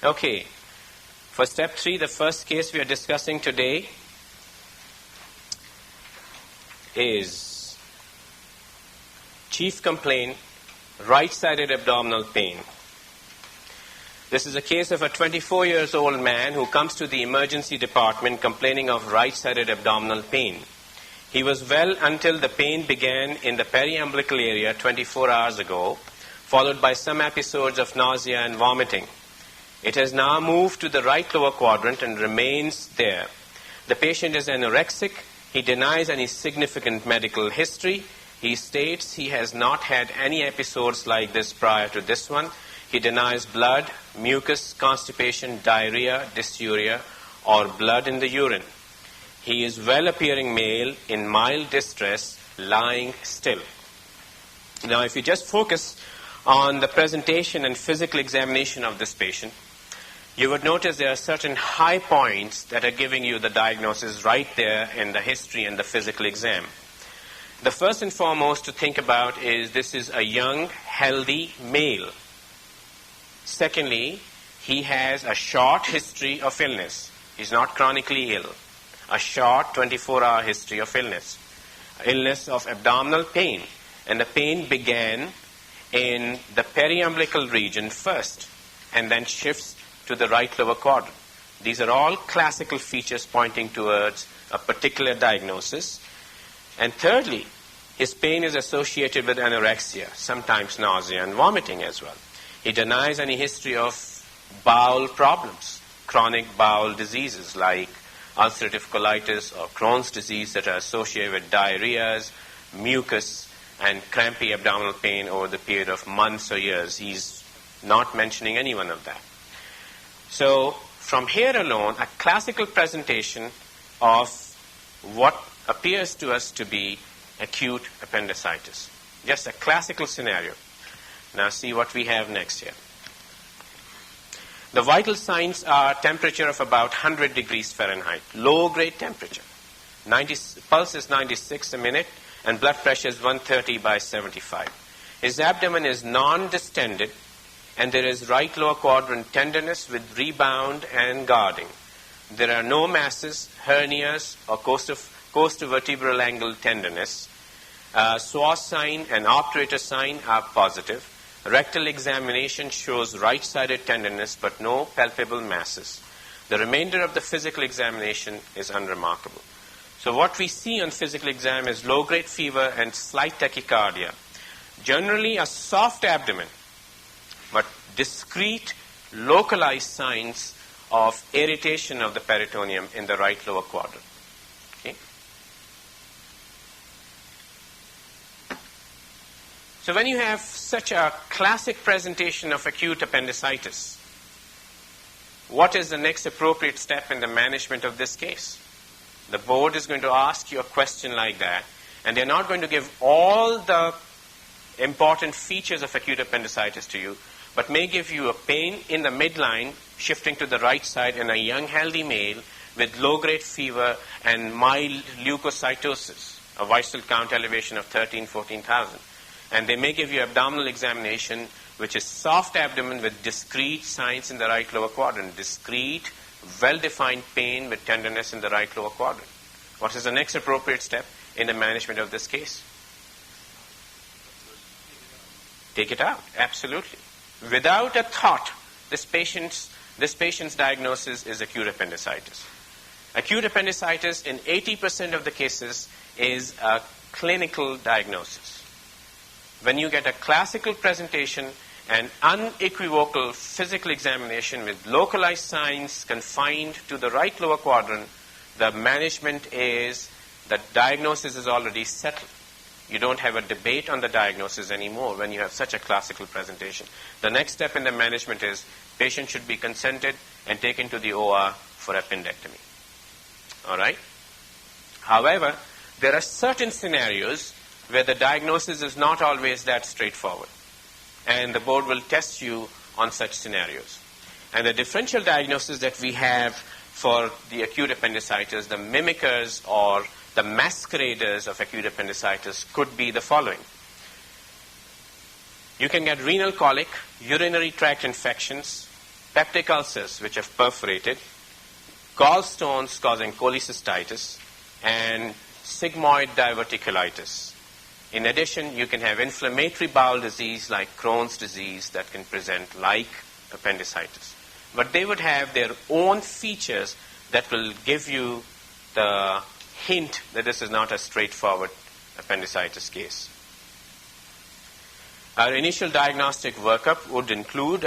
Okay, for step 3, the first case we are discussing today is chief complaint, right-sided abdominal pain. This is a case of a 24-year-old man who comes to the emergency department complaining of right-sided abdominal pain. He was well until the pain began in the periumbilical area 24 hours ago, followed by some episodes of nausea and vomiting. It has now moved to the right lower quadrant and remains there. The patient is anorexic. He denies any significant medical history. He states he has not had any episodes like this prior to this one. He denies blood, mucus, constipation, diarrhea, dysuria, or blood in the urine. He is well-appearing male in mild distress, lying still. Now, if you just focus on the presentation and physical examination of this patient, you would notice there are certain high points that are giving you the diagnosis right there in the history and the physical exam. The first and foremost to think about is this is a young, healthy male. Secondly, he has a short history of illness. He's not chronically ill. A short 24-hour history of illness. Illness of abdominal pain. And the pain began in the periumbilical region first and then shifts to the right lower quadrant. These are all classical features pointing towards a particular diagnosis. And thirdly, his pain is associated with anorexia, sometimes nausea and vomiting as well. He denies any history of bowel problems, chronic bowel diseases like ulcerative colitis or Crohn's disease that are associated with diarrheas, mucus, and crampy abdominal pain over the period of months or years. He's not mentioning any one of that. So from here alone, a classical presentation of what appears to us to be acute appendicitis. Just a classical scenario. Now see what we have next here. The vital signs are temperature of about 100 degrees Fahrenheit, low-grade temperature. Pulse is 96 a minute, and blood pressure is 130/75. His abdomen is non-distended, and there is right lower quadrant tenderness with rebound and guarding. There are no masses, hernias, or costovertebral angle tenderness. Swas sign and obturator sign are positive. Rectal examination shows right-sided tenderness but no palpable masses. The remainder of the physical examination is unremarkable. So what we see on physical exam is low-grade fever and slight tachycardia. Generally a soft abdomen, but discrete, localized signs of irritation of the peritoneum in the right lower quadrant. Okay? So when you have such a classic presentation of acute appendicitis, what is the next appropriate step in the management of this case? The board is going to ask you a question like that, and they're not going to give all the important features of acute appendicitis to you, but may give you a pain in the midline, shifting to the right side in a young, healthy male with low-grade fever and mild leukocytosis, a white cell count elevation of 14,000. And they may give you abdominal examination, which is soft abdomen with discrete signs in the right lower quadrant, discrete, well-defined pain with tenderness in the right lower quadrant. What is the next appropriate step in the management of this case? Take it out, absolutely. Without a thought, this patient's diagnosis is acute appendicitis. Acute appendicitis in 80% of the cases is a clinical diagnosis. When you get a classical presentation and unequivocal physical examination with localized signs confined to the right lower quadrant, the management is, the diagnosis is already settled. You don't have a debate on the diagnosis anymore when you have such a classical presentation. The next step in the management is patient should be consented and taken to the OR for appendectomy. All right? However, there are certain scenarios where the diagnosis is not always that straightforward. And the board will test you on such scenarios. And the differential diagnosis that we have for the acute appendicitis, the mimickers or the masqueraders of acute appendicitis could be the following. You can get renal colic, urinary tract infections, peptic ulcers which have perforated, gallstones causing cholecystitis, and sigmoid diverticulitis. In addition, you can have inflammatory bowel disease like Crohn's disease that can present like appendicitis. But they would have their own features that will give you the hint that this is not a straightforward appendicitis case. Our initial diagnostic workup would include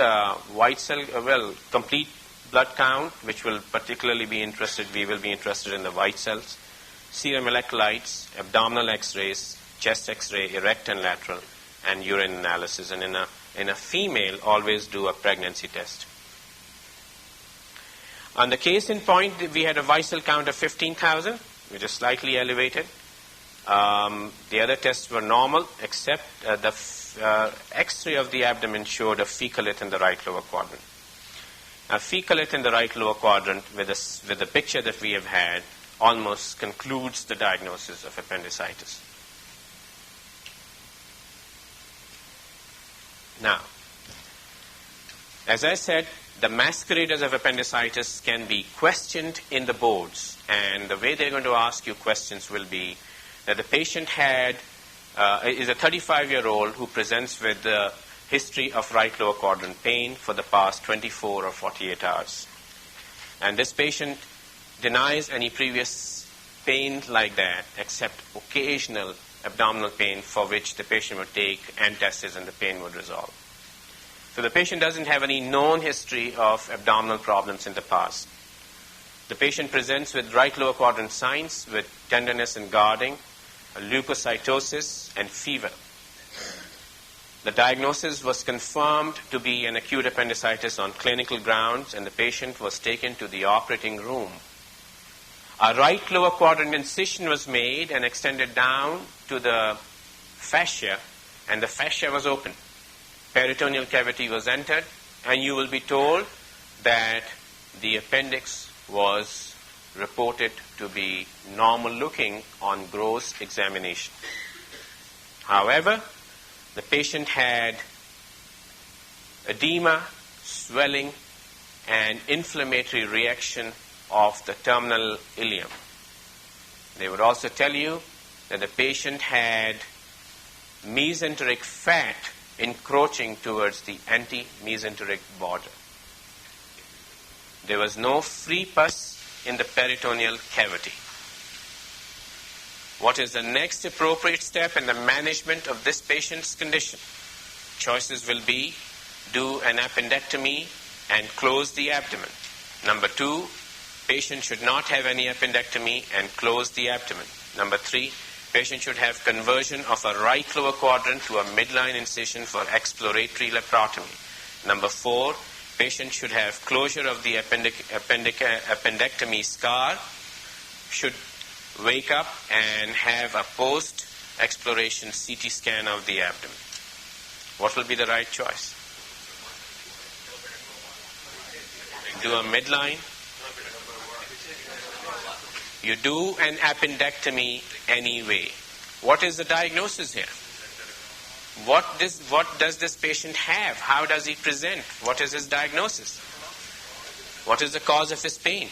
complete blood count, which will particularly be interested, we will be interested in the white cells, serum electrolytes, abdominal x-rays, chest x-ray, erect and lateral, and urine analysis. And in a female, always do a pregnancy test. On the case in point, we had a white cell count of 15,000, which is slightly elevated. The other tests were normal, except the X-ray of the abdomen showed a fecalith in the right lower quadrant. A fecalith in the right lower quadrant with the picture that we have had almost concludes the diagnosis of appendicitis. Now, as I said, the masqueraders of appendicitis can be questioned in the boards, and the way they're going to ask you questions will be that the patient is a 35-year-old who presents with the history of right lower quadrant pain for the past 24 or 48 hours. And this patient denies any previous pain like that, except occasional abdominal pain for which the patient would take antacids and the pain would resolve. So the patient doesn't have any known history of abdominal problems in the past. The patient presents with right lower quadrant signs with tenderness and guarding, leukocytosis, and fever. The diagnosis was confirmed to be an acute appendicitis on clinical grounds, and the patient was taken to the operating room. A right lower quadrant incision was made and extended down to the fascia, and the fascia was open. Peritoneal cavity was entered, and you will be told that the appendix was reported to be normal looking on gross examination. However, the patient had edema, swelling, and inflammatory reaction of the terminal ileum. They would also tell you that the patient had mesenteric fat encroaching towards the anti-mesenteric border. There was no free pus in the peritoneal cavity. What is the next appropriate step in the management of this patient's condition? Choices will be do an appendectomy and close the abdomen. Number 2, patient should not have any appendectomy and close the abdomen. Number 3, patient should have conversion of a right lower quadrant to a midline incision for exploratory laparotomy. Number 4, patient should have closure of the appendectomy scar, should wake up and have a post-exploration CT scan of the abdomen. What will be the right choice? Do a midline. You do an appendectomy anyway. What is the diagnosis here? What does this patient have? How does he present? What is his diagnosis? What is the cause of his pain?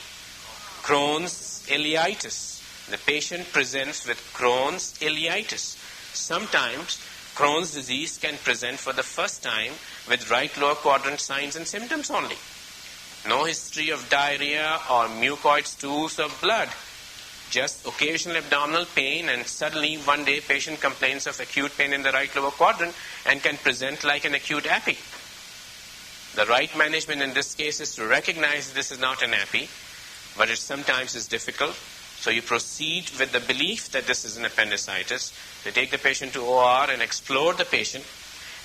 Crohn's ileitis. The patient presents with Crohn's ileitis. Sometimes Crohn's disease can present for the first time with right lower quadrant signs and symptoms only. No history of diarrhea or mucoid stools or blood. Just occasional abdominal pain, and suddenly one day patient complains of acute pain in the right lower quadrant and can present like an acute appy. The right management in this case is to recognize this is not an appy, but it sometimes is difficult. So you proceed with the belief that this is an appendicitis. You take the patient to OR and explore the patient.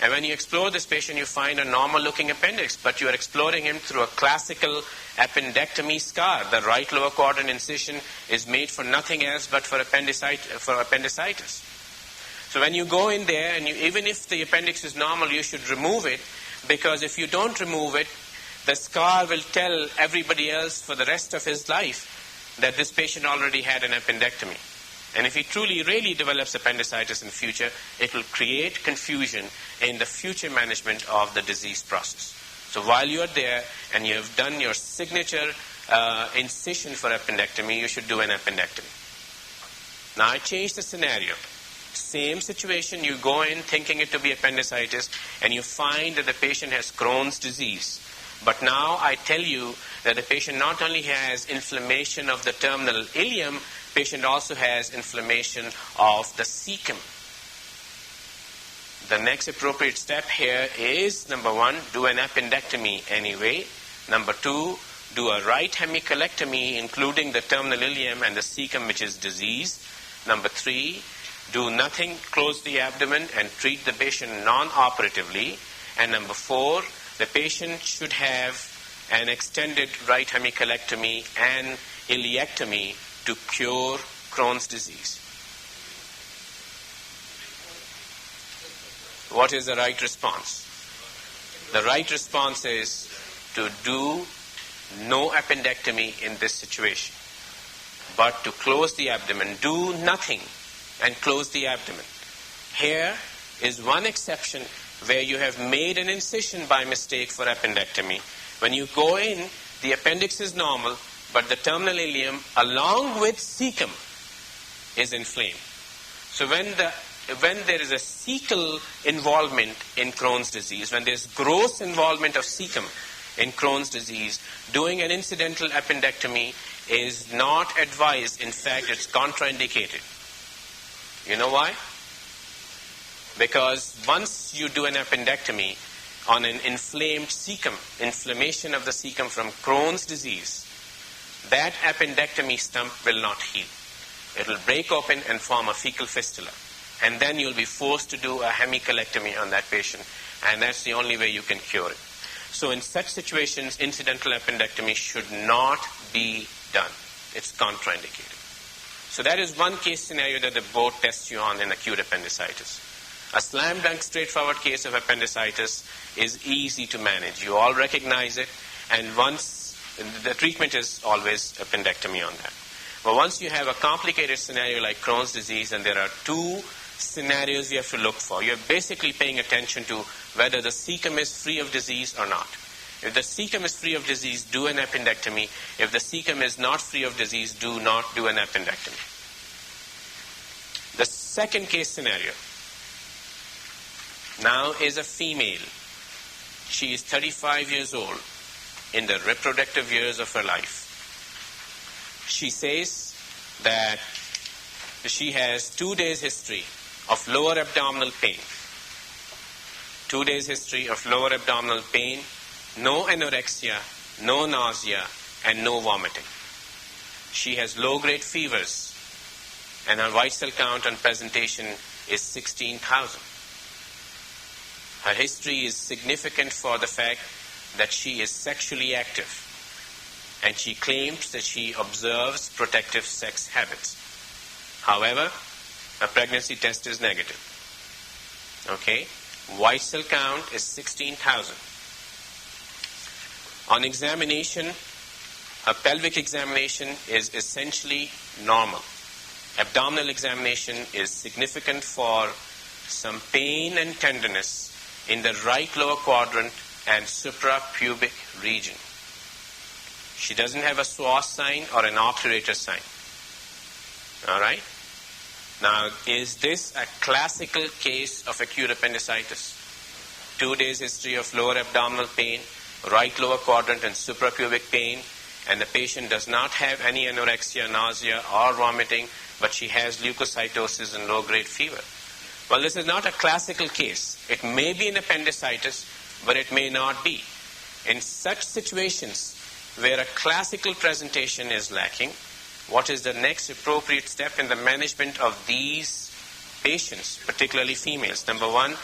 And when you explore this patient, you find a normal-looking appendix, but you are exploring him through a classical appendectomy scar. The right lower quadrant incision is made for nothing else but for appendicitis. So when you go in there, and even if the appendix is normal, you should remove it, because if you don't remove it, the scar will tell everybody else for the rest of his life that this patient already had an appendectomy. And if he truly, really develops appendicitis in future, it will create confusion in the future management of the disease process. So while you are there and you have done your signature incision for appendectomy, you should do an appendectomy. Now I change the scenario. Same situation, you go in thinking it to be appendicitis and you find that the patient has Crohn's disease. But now I tell you that the patient not only has inflammation of the terminal ileum, patient also has inflammation of the cecum. The next appropriate step here is, number 1, do an appendectomy anyway. Number 2, do a right hemicolectomy, including the terminal ileum and the cecum, which is diseased. Number 3, do nothing, close the abdomen and treat the patient non-operatively. And number 4, the patient should have an extended right hemicolectomy and ileectomy to cure Crohn's disease. What is the right response? The right response is to do no appendectomy in this situation, but to close the abdomen. Do nothing and close the abdomen. Here is one exception where you have made an incision by mistake for appendectomy. When you go in, the appendix is normal, but the terminal ileum, along with cecum, is inflamed. So when there is a cecal involvement in Crohn's disease, when there is gross involvement of cecum in Crohn's disease, doing an incidental appendectomy is not advised. In fact, it's contraindicated. You know why? Because once you do an appendectomy on an inflamed cecum, inflammation of the cecum from Crohn's disease, that appendectomy stump will not heal. It will break open and form a fecal fistula. And then you'll be forced to do a hemicolectomy on that patient. And that's the only way you can cure it. So in such situations, incidental appendectomy should not be done. It's contraindicated. So that is one case scenario that the board tests you on in acute appendicitis. A slam dunk straightforward case of appendicitis is easy to manage. You all recognize it, and once the treatment is always appendectomy on that. But once you have a complicated scenario like Crohn's disease, and there are 2 scenarios you have to look for. You're basically paying attention to whether the cecum is free of disease or not. If the cecum is free of disease, do an appendectomy. If the cecum is not free of disease, do not do an appendectomy. The second case scenario now is a female. She is 35 years old, in the reproductive years of her life. She says that she has 2 days history of lower abdominal pain. 2 days history of lower abdominal pain, no anorexia, no nausea, and no vomiting. She has low-grade fevers, and her white cell count on presentation is 16,000. Her history is significant for the fact that she is sexually active, and she claims that she observes protective sex habits. However, her pregnancy test is negative. Okay? White cell count is 16,000. On examination, a pelvic examination is essentially normal. Abdominal examination is significant for some pain and tenderness in the right lower quadrant and suprapubic region. She doesn't have a SWOS sign or an obturator sign. All right? Now, is this a classical case of acute appendicitis? 2 days history of lower abdominal pain, right lower quadrant and suprapubic pain, and the patient does not have any anorexia, nausea, or vomiting, but she has leukocytosis and low-grade fever. Well, this is not a classical case. It may be an appendicitis, but it may not be. In such situations where a classical presentation is lacking, what is the next appropriate step in the management of these patients, particularly females? Number 1,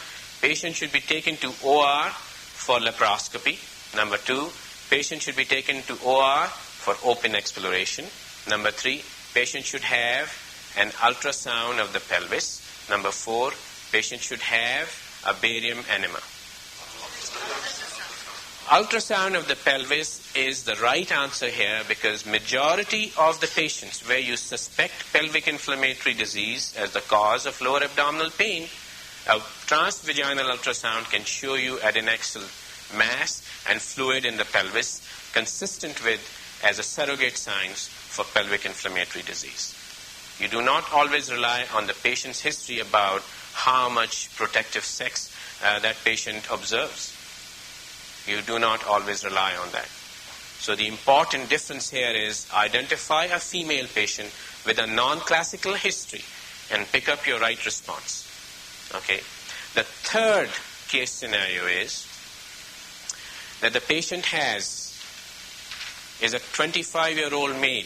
patient should be taken to OR for laparoscopy. Number 2, patient should be taken to OR for open exploration. Number 3, patient should have an ultrasound of the pelvis. Number 4, patient should have a barium enema. Ultrasound of the pelvis is the right answer here because majority of the patients where you suspect pelvic inflammatory disease as the cause of lower abdominal pain, a transvaginal ultrasound can show you adnexal mass and fluid in the pelvis, consistent with as a surrogate signs for pelvic inflammatory disease. You do not always rely on the patient's history about how much protective sex that patient observes. You do not always rely on that. So the important difference here is identify a female patient with a non-classical history and pick up your right response. Okay. The third case scenario is that the patient is a 25-year-old male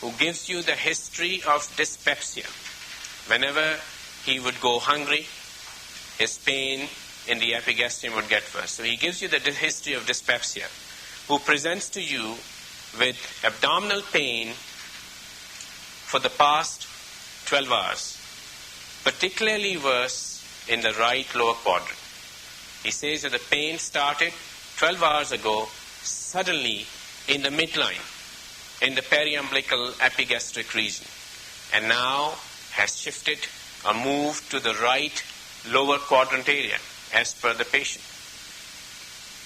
who gives you the history of dyspepsia. Whenever he would go hungry, his pain in the epigastrium would get worse. So he gives you the history of dyspepsia, who presents to you with abdominal pain for the past 12 hours, particularly worse in the right lower quadrant. He says that the pain started 12 hours ago, suddenly in the midline, in the periumbilical epigastric region, and now has shifted or moved to the right lower quadrant area as per the patient.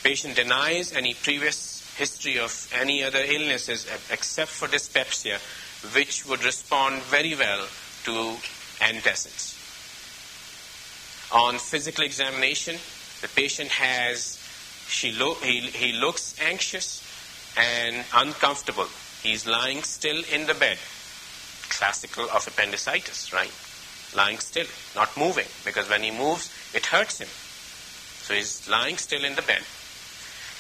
Patient denies any previous history of any other illnesses except for dyspepsia, which would respond very well to antacids. On physical examination, the patient he looks anxious and uncomfortable. He's lying still in the bed. Classical of appendicitis, right? Lying still, not moving, because when he moves, it hurts him. So he's lying still in the bed.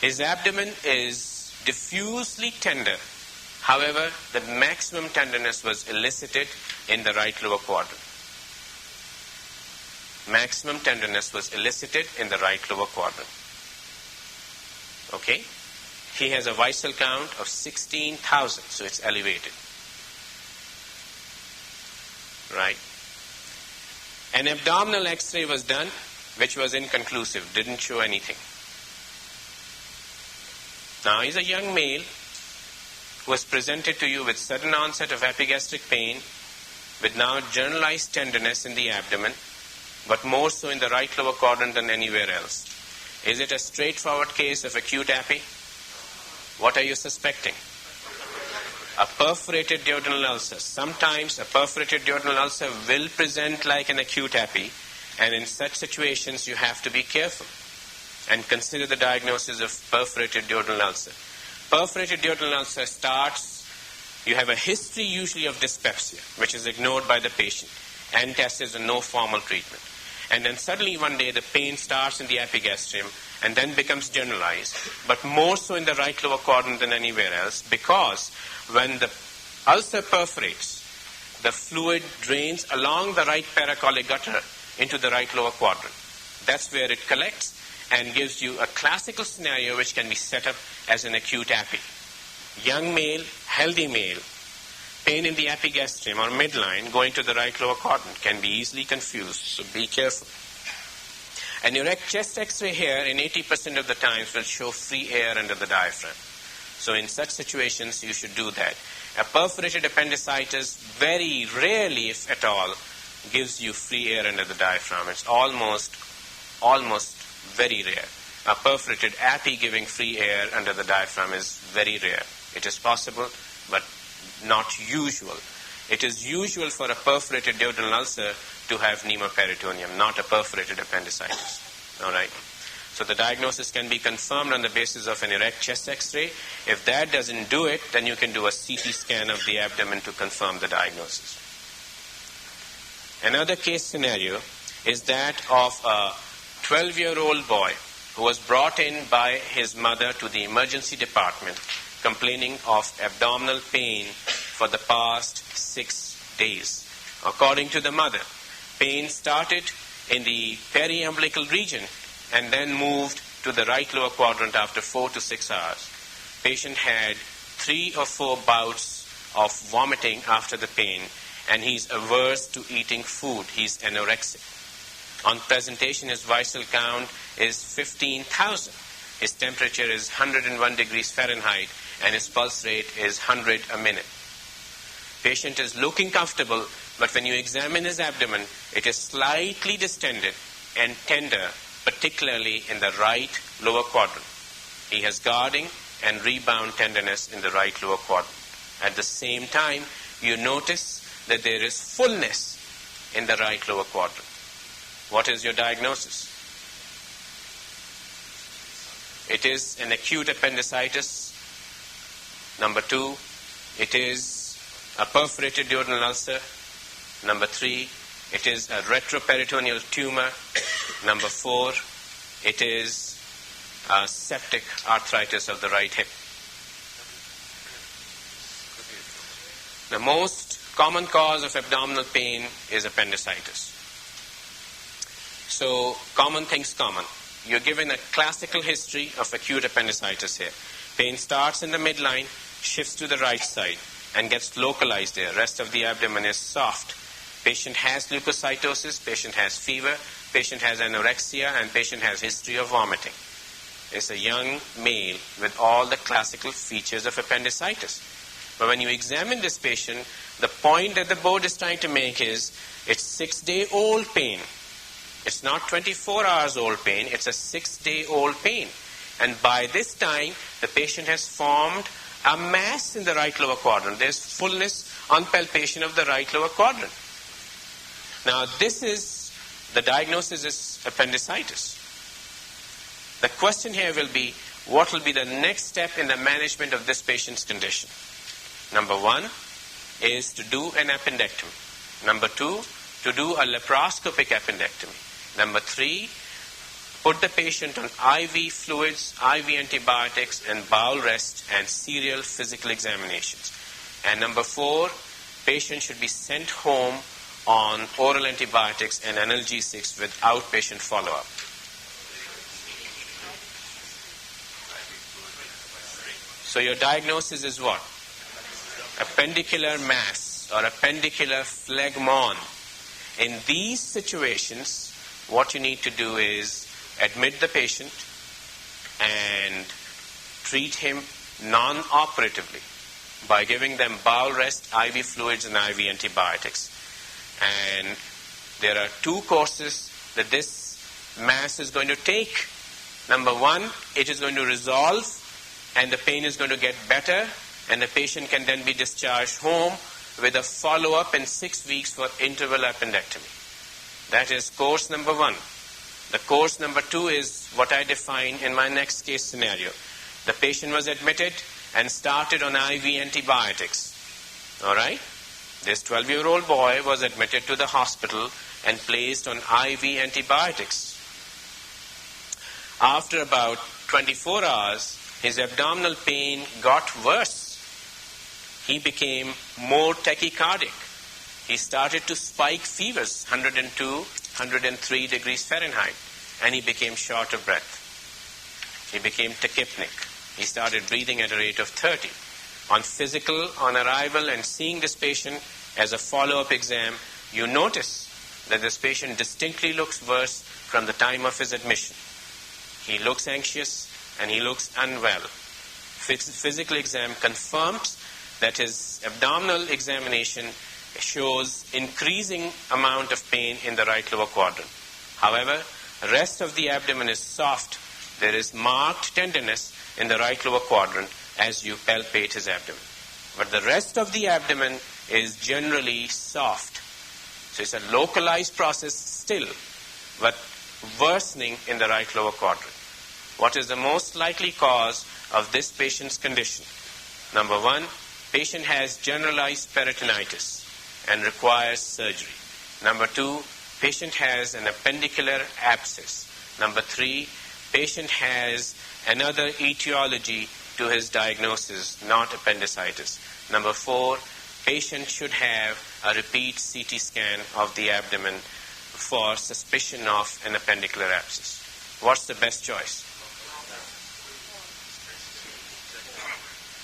His abdomen is diffusely tender. However, the maximum tenderness was elicited in the right lower quadrant. Maximum tenderness was elicited in the right lower quadrant. Okay? He has a visceral count of 16,000, so it's elevated. Right? An abdominal X-ray was done, which was inconclusive, didn't show anything. Now, he's a young male who was presented to you with sudden onset of epigastric pain, with now generalized tenderness in the abdomen, but more so in the right lower quadrant than anywhere else. Is it a straightforward case of acute appy? What are you suspecting? A perforated duodenal ulcer. Sometimes a perforated duodenal ulcer will present like an acute appy, and in such situations you have to be careful and consider the diagnosis of perforated duodenal ulcer. Perforated duodenal ulcer starts, you have a history usually of dyspepsia, which is ignored by the patient. Antacids and no formal treatment. And then suddenly one day the pain starts in the epigastrium and then becomes generalized, but more so in the right lower quadrant than anywhere else, because when the ulcer perforates, the fluid drains along the right paracolic gutter into the right lower quadrant. That's where it collects and gives you a classical scenario which can be set up as an acute appy. Young male, healthy male, pain in the epigastrium or midline going to the right lower quadrant can be easily confused, so be careful. An erect chest X-ray here in 80% of the times will show free air under the diaphragm. So in such situations, you should do that. A perforated appendicitis very rarely, if at all, gives you free air under the diaphragm. It's almost very rare. A perforated appy giving free air under the diaphragm is very rare. It is possible, but not usual. It is usual for a perforated duodenal ulcer to have pneumoperitoneum, not a perforated appendicitis. All right. So the diagnosis can be confirmed on the basis of an erect chest X-ray. If that doesn't do it, then you can do a CT scan of the abdomen to confirm the diagnosis. Another case scenario is that of a 12-year-old boy who was brought in by his mother to the emergency department complaining of abdominal pain for the past 6 days. According to the mother, pain started in the periumbilical region and then moved to the right lower quadrant after 4 to 6 hours. Patient had 3 or 4 bouts of vomiting after the pain, and he's averse to eating food. He's anorexic. On presentation, his visceral count is 15,000. His temperature is 101 degrees Fahrenheit, and his pulse rate is 100 a minute. Patient is looking comfortable, but when you examine his abdomen, it is slightly distended and tender particularly in the right lower quadrant. He has guarding and rebound tenderness in the right lower quadrant. At the same time, you notice that there is fullness in the right lower quadrant. What is your diagnosis? It is an acute appendicitis. Number 2, it is a perforated duodenal ulcer. Number 3, it is a retroperitoneal tumor. Number 4, it is a septic arthritis of the right hip. The most common cause of abdominal pain is appendicitis. So, common things common. You're given a classical history of acute appendicitis here. Pain starts in the midline, shifts to the right side, and gets localized there. Rest of the abdomen is soft. Patient has leukocytosis, patient has fever, patient has anorexia, and patient has history of vomiting. It's a young male with all the classical features of appendicitis. But when you examine this patient, the point that the board is trying to make is, it's 6-day-old pain. It's not 24 hours old pain, it's a 6-day-old pain. And by this time, the patient has formed a mass in the right lower quadrant. There's fullness on palpation of the right lower quadrant. Now, the diagnosis is appendicitis. The question here will be, what will be the next step in the management of this patient's condition? Number 1 is to do an appendectomy. Number 2, to do a laparoscopic appendectomy. Number 3, put the patient on IV fluids, IV antibiotics, and bowel rest and serial physical examinations. And number 4, patient should be sent home on oral antibiotics and analgesics with outpatient follow-up. So your diagnosis is what? Appendicular mass or appendicular phlegmon. In these situations, what you need to do is admit the patient and treat him non-operatively by giving them bowel rest, IV fluids, and IV antibiotics. And there are 2 courses that this mass is going to take. Number 1, it is going to resolve and the pain is going to get better, and the patient can then be discharged home with a follow-up in 6 weeks for interval appendectomy. That is course number 1. The course number 2 is what I define in my next case scenario. The patient was admitted and started on IV antibiotics. All right? This 12-year-old boy was admitted to the hospital and placed on IV antibiotics. After about 24 hours, his abdominal pain got worse. He became more tachycardic. He started to spike fevers, 102, 103 degrees Fahrenheit, and he became short of breath. He became tachypnic. He started breathing at a rate of 30. On arrival and seeing this patient as a follow-up exam, you notice that this patient distinctly looks worse from the time of his admission. He looks anxious and he looks unwell. Physical exam confirms that his abdominal examination shows increasing amount of pain in the right lower quadrant. However, rest of the abdomen is soft. There is marked tenderness in the right lower quadrant as you palpate his abdomen. But the rest of the abdomen is generally soft. So it's a localized process still, but worsening in the right lower quadrant. What is the most likely cause of this patient's condition? Number 1, patient has generalized peritonitis and requires surgery. Number 2, patient has an appendicular abscess. Number 3, patient has another etiology to his diagnosis, not appendicitis. Number 4, patient should have a repeat CT scan of the abdomen for suspicion of an appendicular abscess. What's the best choice?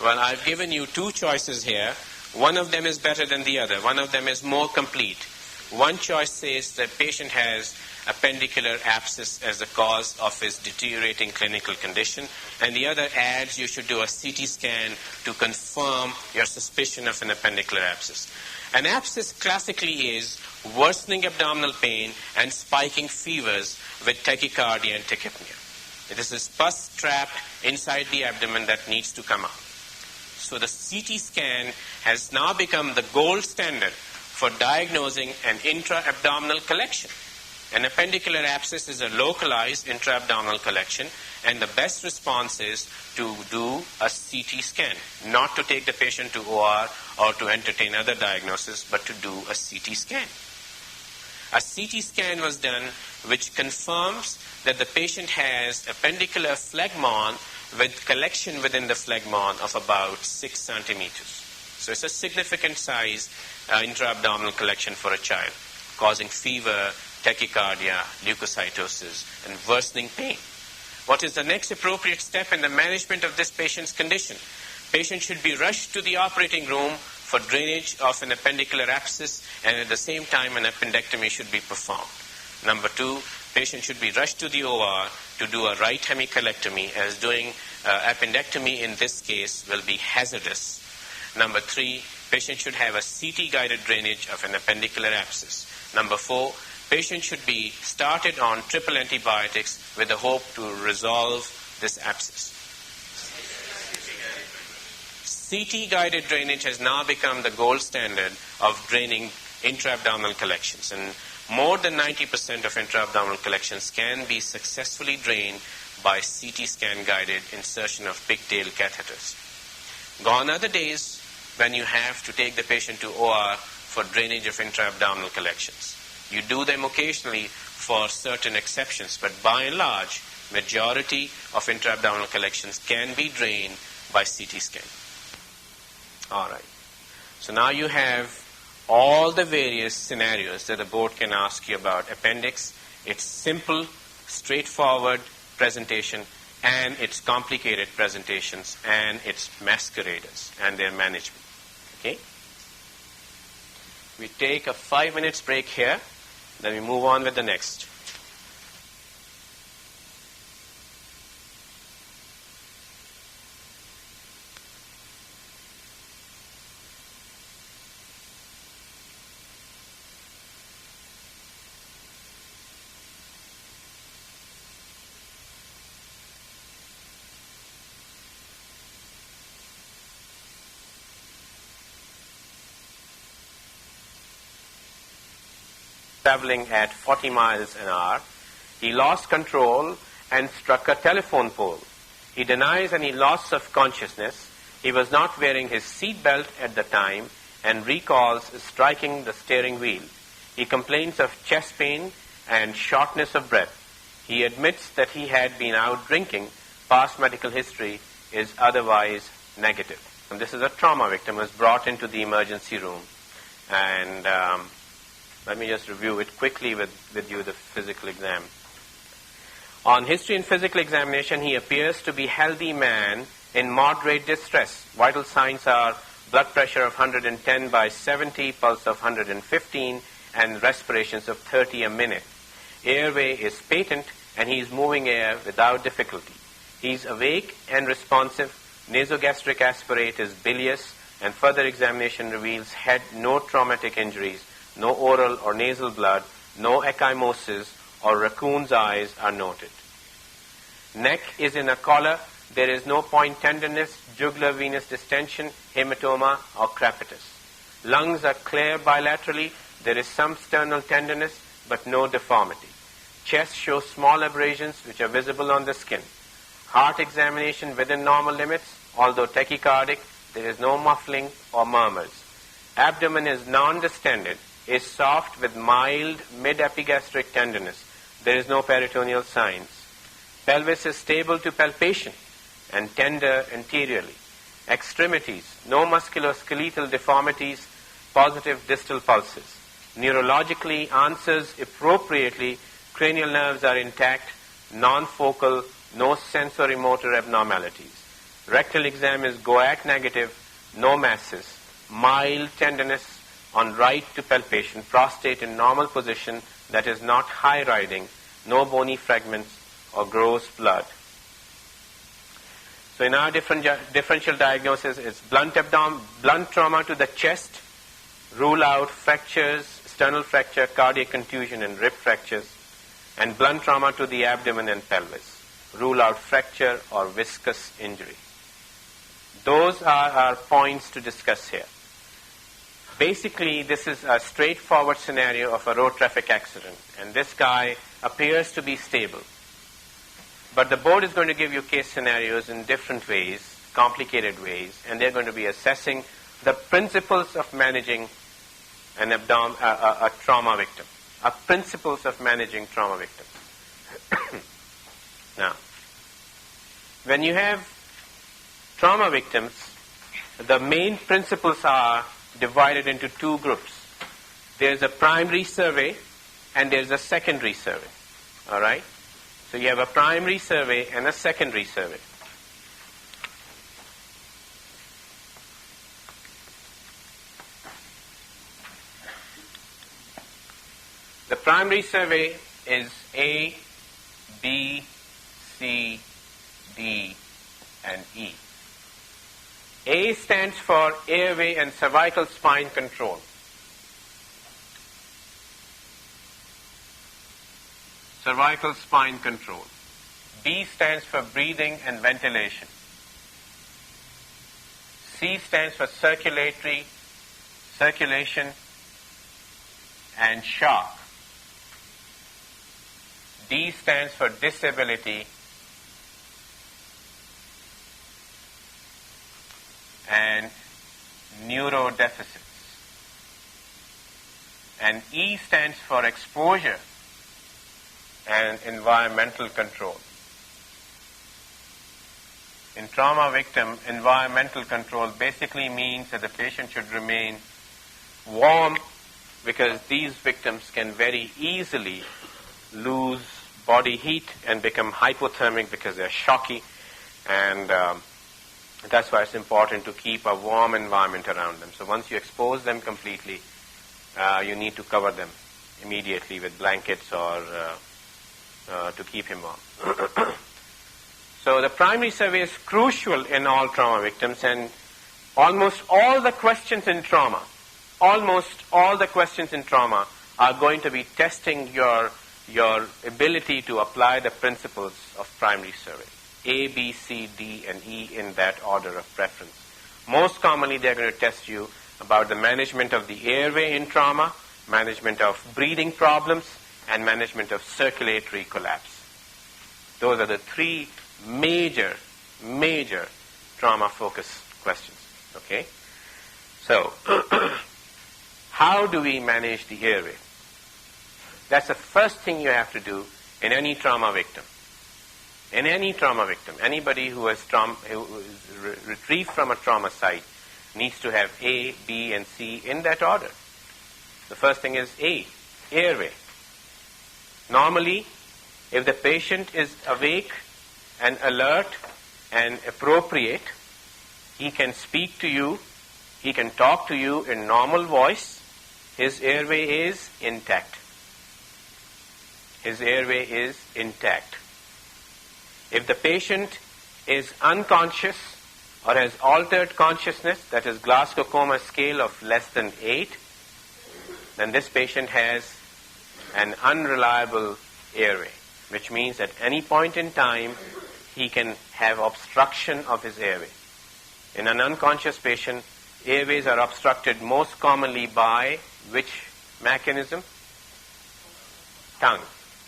Well, I've given you 2 choices here. One of them is better than the other. One of them is more complete. One choice says the patient has appendicular abscess as the cause of his deteriorating clinical condition, and the other adds you should do a CT scan to confirm your suspicion of an appendicular abscess. An abscess classically is worsening abdominal pain and spiking fevers with tachycardia and tachypnea. It is this pus trapped inside the abdomen that needs to come out. So the CT scan has now become the gold standard for diagnosing an intra-abdominal collection. An appendicular abscess is a localized intra-abdominal collection, and the best response is to do a CT scan, not to take the patient to OR or to entertain other diagnoses, but to do a CT scan. A CT scan was done which confirms that the patient has appendicular phlegmon with collection within the phlegmon of about 6 centimeters. So it's a significant size intra-abdominal collection for a child, causing fever, tachycardia, leukocytosis, and worsening pain. What is the next appropriate step in the management of this patient's condition? Patient should be rushed to the operating room for drainage of an appendicular abscess, and at the same time an appendectomy should be performed. Number 2, patient should be rushed to the OR to do a right hemicolectomy, as doing appendectomy in this case will be hazardous. Number 3, patient should have a CT-guided drainage of an appendicular abscess. Number 4, patient should be started on triple antibiotics with the hope to resolve this abscess. CT-guided drainage has now become the gold standard of draining intra-abdominal collections, and more than 90% of intra-abdominal collections can be successfully drained by CT scan-guided insertion of pigtail catheters. Gone are the days when you have to take the patient to OR for drainage of intra-abdominal collections. You do them occasionally for certain exceptions, but by and large, majority of intra-abdominal collections can be drained by CT scan. All right. So now you have all the various scenarios that the board can ask you about appendix, its simple, straightforward presentation, and its complicated presentations, and its masqueraders and their management. Okay? We take a 5 minutes break here, then we move on with the next. Traveling at 40 miles an hour, he lost control and struck a telephone pole. He denies any loss of consciousness. He was not wearing his seat belt at the time and recalls striking the steering wheel. He complains of chest pain and shortness of breath. He admits that he had been out drinking. Past medical history is otherwise negative. And this is a trauma victim who was brought into the emergency room. And let me just review it quickly with you, the physical exam. On history and physical examination, he appears to be a healthy man in moderate distress. Vital signs are blood pressure of 110/70, pulse of 115, and respirations of 30 a minute. Airway is patent, and he is moving air without difficulty. He is awake and responsive. Nasogastric aspirate is bilious, and further examination reveals head no traumatic injuries, no oral or nasal blood, no ecchymosis or raccoon's eyes are noted. Neck is in a collar. There is no point tenderness, jugular venous distension, hematoma, or crepitus. Lungs are clear bilaterally. There is some sternal tenderness, but no deformity. Chest shows small abrasions which are visible on the skin. Heart examination within normal limits, although tachycardic, there is no muffling or murmurs. Abdomen is non-distended, is soft with mild mid-epigastric tenderness. There is no peritoneal signs. Pelvis is stable to palpation and tender anteriorly. Extremities, no musculoskeletal deformities, positive distal pulses. Neurologically answers appropriately, cranial nerves are intact, non-focal, no sensorimotor abnormalities. Rectal exam is GOAC negative, no masses, mild tenderness, on right to palpation, prostate in normal position that is not high riding, no bony fragments or gross blood. So in our differential diagnosis, it's blunt trauma to the chest, rule out fractures, sternal fracture, cardiac contusion, and rib fractures, and blunt trauma to the abdomen and pelvis, rule out fracture or viscous injury. Those are our points to discuss here. Basically, this is a straightforward scenario of a road traffic accident, and this guy appears to be stable. But the board is going to give you case scenarios in different ways, complicated ways, and they're going to be assessing the principles of managing a trauma victim. Principles of managing trauma victims. Now, when you have trauma victims, the main principles are divided into two groups. There's a primary survey and there's a secondary survey. All right? So you have a primary survey and a secondary survey. The primary survey is A, B, C, D, and E. A stands for airway and cervical spine control. Cervical spine control. B stands for breathing and ventilation. C stands for circulation and shock. D stands for disability and neurodeficits. And E stands for exposure and environmental control. In trauma victim, environmental control basically means that the patient should remain warm, because these victims can very easily lose body heat and become hypothermic because they're shocky, and that's why it's important to keep a warm environment around them. So once you expose them completely, you need to cover them immediately with blankets or to keep him warm. So the primary survey is crucial in all trauma victims, and almost all the questions in trauma are going to be testing your ability to apply the principles of primary survey. A, B, C, D, and E in that order of preference. Most commonly, they're going to test you about the management of the airway in trauma, management of breathing problems, and management of circulatory collapse. Those are the three major trauma-focused questions. Okay? So, how do we manage the airway? That's the first thing you have to do in any trauma victim. In any trauma victim, anybody who is retrieved from a trauma site needs to have A, B, and C in that order. The first thing is A, airway. Normally, if the patient is awake and alert and appropriate, he can speak to you, he can talk to you in normal voice. His airway is intact. His airway is intact. If the patient is unconscious or has altered consciousness, that is Glasgow Coma scale of less than 8, then this patient has an unreliable airway, which means at any point in time he can have obstruction of his airway. In an unconscious patient, airways are obstructed most commonly by which mechanism? Tongue.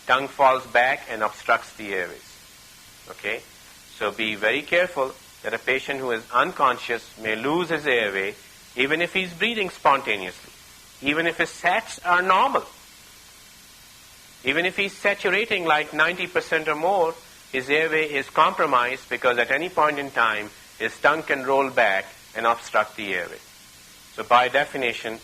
Tongue falls back and obstructs the airways. Okay? So be very careful that a patient who is unconscious may lose his airway even if he's breathing spontaneously, even if his sats are normal. Even if he's saturating like 90% or more, his airway is compromised because at any point in time, his tongue can roll back and obstruct the airway. So by definition,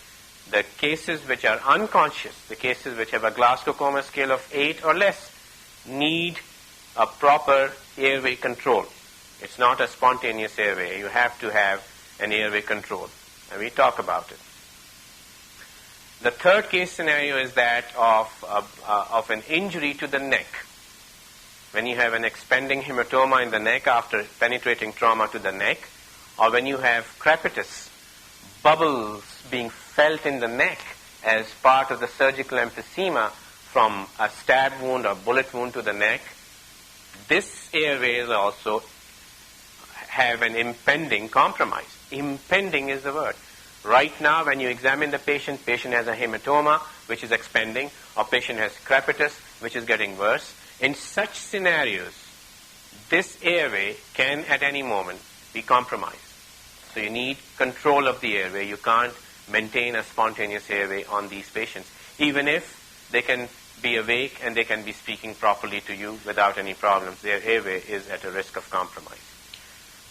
the cases which are unconscious, the cases which have a Glasgow Coma scale of 8 or less, need a proper airway control. It's not a spontaneous airway. You have to have an airway control. And we talk about it. The third case scenario is that of an injury to the neck. When you have an expanding hematoma in the neck after penetrating trauma to the neck, or when you have crepitus, bubbles being felt in the neck as part of the surgical emphysema from a stab wound or bullet wound to the neck, this airways also have an impending compromise. Impending is the word. Right now, when you examine the patient has a hematoma, which is expanding, or patient has crepitus, which is getting worse. In such scenarios, this airway can at any moment be compromised. So you need control of the airway. You can't maintain a spontaneous airway on these patients, even if they can be awake and they can be speaking properly to you without any problems. Their airway is at a risk of compromise.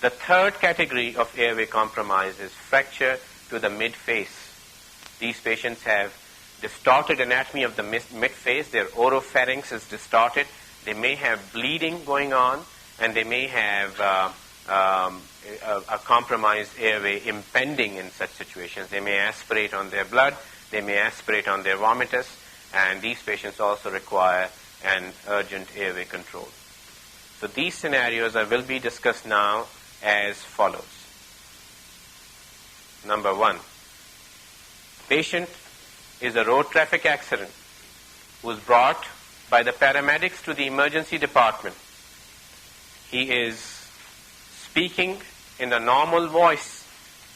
The third category of airway compromise is fracture to the mid-face. These patients have distorted anatomy of the mid-face. Their oropharynx is distorted. They may have bleeding going on, and they may have a compromised airway impending in such situations. They may aspirate on their blood. They may aspirate on their vomitus, and these patients also require an urgent airway control. So these scenarios will be discussed now as follows. Number 1, patient is a road traffic accident who is brought by the paramedics to the emergency department. He is speaking in the normal voice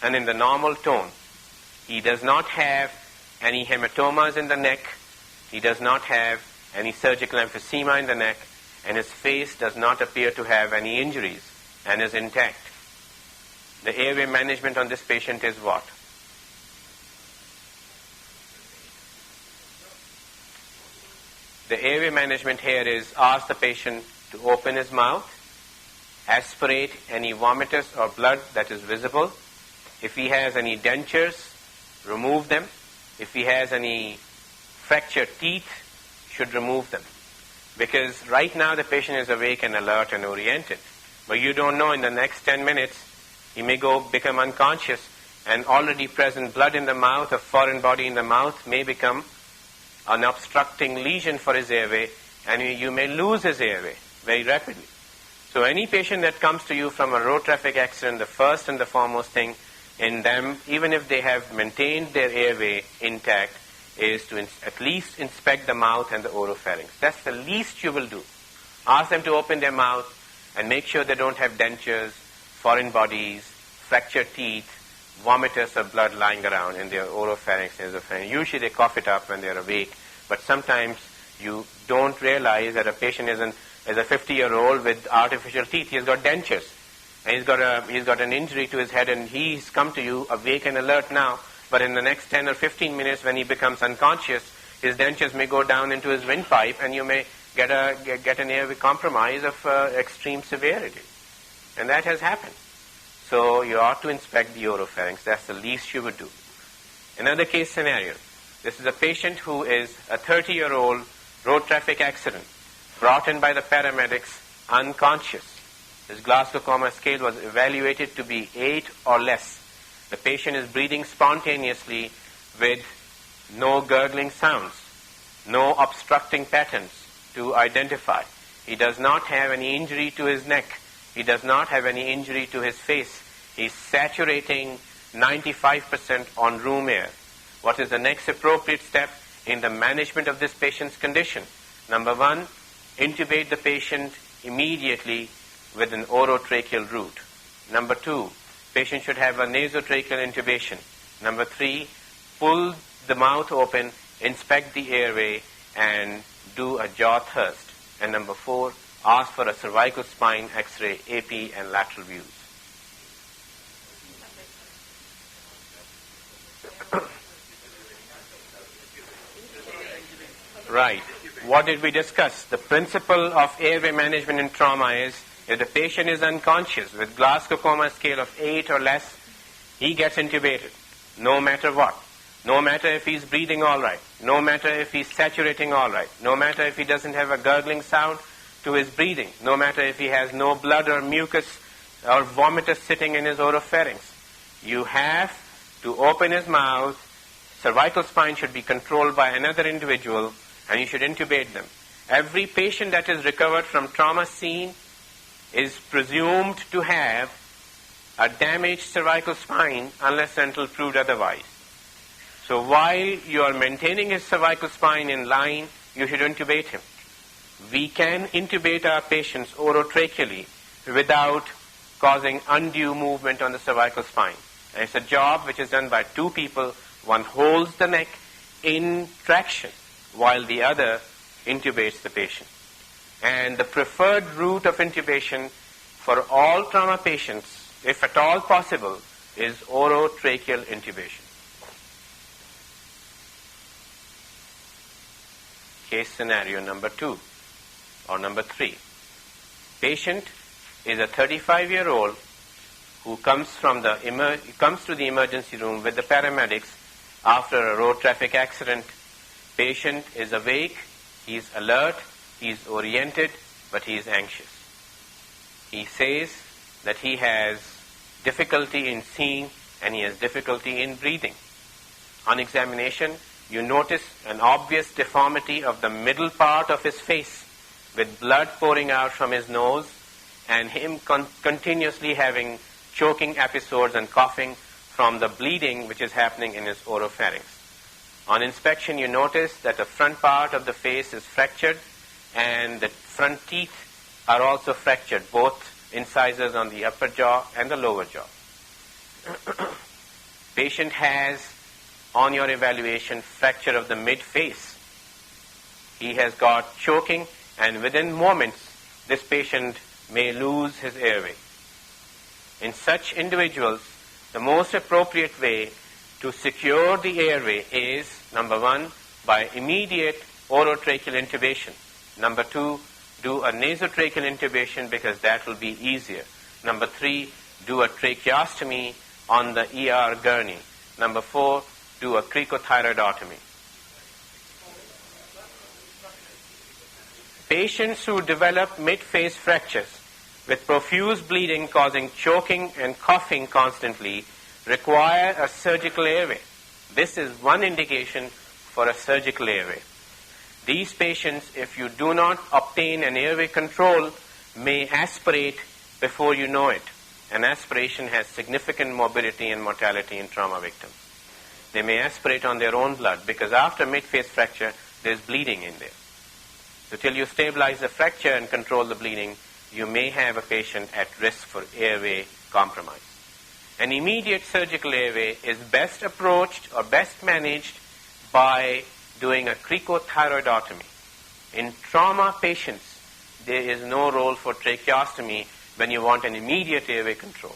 and in the normal tone. He does not have any hematomas in the neck. He does not have any surgical emphysema in the neck, and his face does not appear to have any injuries and is intact. The airway management on this patient is what? The airway management here is ask the patient to open his mouth, aspirate any vomitus or blood that is visible. If he has any dentures, remove them. If he has any fractured teeth, should remove them. Because right now the patient is awake and alert and oriented. But you don't know, in the next 10 minutes, he may become unconscious, and already present blood in the mouth, a foreign body in the mouth, may become an obstructing lesion for his airway, and you may lose his airway very rapidly. So any patient that comes to you from a road traffic accident, the first and the foremost thing in them, even if they have maintained their airway intact, is to at least inspect the mouth and the oropharynx. That's the least you will do. Ask them to open their mouth and make sure they don't have dentures, foreign bodies, fractured teeth, vomitus or blood lying around in their oropharynx and esophagus. Usually they cough it up when they're awake, but sometimes you don't realize that a patient is a 50-year-old with artificial teeth. He's got dentures, and he's got an injury to his head, and he's come to you awake and alert now, but in the next 10 or 15 minutes when he becomes unconscious, his dentures may go down into his windpipe, and you may get an airway compromise of extreme severity. And that has happened. So you ought to inspect the oropharynx. That's the least you would do. Another case scenario. This is a patient who is a 30-year-old road traffic accident, brought in by the paramedics unconscious. His Glasgow Coma scale was evaluated to be 8 or less. The patient is breathing spontaneously with no gurgling sounds, no obstructing patterns to identify. He does not have any injury to his neck. He does not have any injury to his face. He's saturating 95% on room air. What is the next appropriate step in the management of this patient's condition? Number 1, intubate the patient immediately with an orotracheal route. Number 2, patient should have a nasotracheal intubation. Number 3, pull the mouth open, inspect the airway, and do a jaw thrust. And number 4, ask for a cervical spine X-ray, AP, and lateral views. Right. What did we discuss? The principle of airway management in trauma is if the patient is unconscious with Glasgow Coma scale of 8 or less, he gets intubated, no matter what. No matter if he's breathing all right. No matter if he's saturating all right. No matter if he doesn't have a gurgling sound to his breathing. No matter if he has no blood or mucus or vomitus sitting in his oropharynx. You have to open his mouth, cervical spine should be controlled by another individual, and you should intubate them. Every patient that is recovered from trauma scene is presumed to have a damaged cervical spine unless and until proved otherwise. So while you are maintaining his cervical spine in line, you should intubate him. We can intubate our patients orotracheally without causing undue movement on the cervical spine. And it's a job which is done by two people. One holds the neck in traction while the other intubates the patient. And the preferred route of intubation for all trauma patients, if at all possible, is orotracheal intubation. Case scenario number 2 or number 3. Patient is a 35-year-old who comes to the emergency room with the paramedics after a road traffic accident. Patient is awake, he is alert, he is oriented, but he is anxious. He says that he has difficulty in seeing and he has difficulty in breathing. On examination, you notice an obvious deformity of the middle part of his face with blood pouring out from his nose and him continuously having choking episodes and coughing from the bleeding which is happening in his oropharynx. On inspection, you notice that the front part of the face is fractured and the front teeth are also fractured, both incisors on the upper jaw and the lower jaw. Patient has, on your evaluation, fracture of the mid-face. He has got choking, and within moments, this patient may lose his airway. In such individuals, the most appropriate way to secure the airway is, number 1, by immediate orotracheal intubation. Number 2, do a nasotracheal intubation because that will be easier. Number 3, do a tracheostomy on the ER gurney. Number 4, do a cricothyroidotomy. Patients who develop mid-face fractures with profuse bleeding causing choking and coughing constantly require a surgical airway. This is one indication for a surgical airway. These patients, if you do not obtain an airway control, may aspirate before you know it. And aspiration has significant morbidity and mortality in trauma victims. They may aspirate on their own blood because after mid-face fracture, there's bleeding in there. So till you stabilize the fracture and control the bleeding, you may have a patient at risk for airway compromise. An immediate surgical airway is best approached or best managed by doing a cricothyroidotomy. In trauma patients, there is no role for tracheostomy when you want an immediate airway control.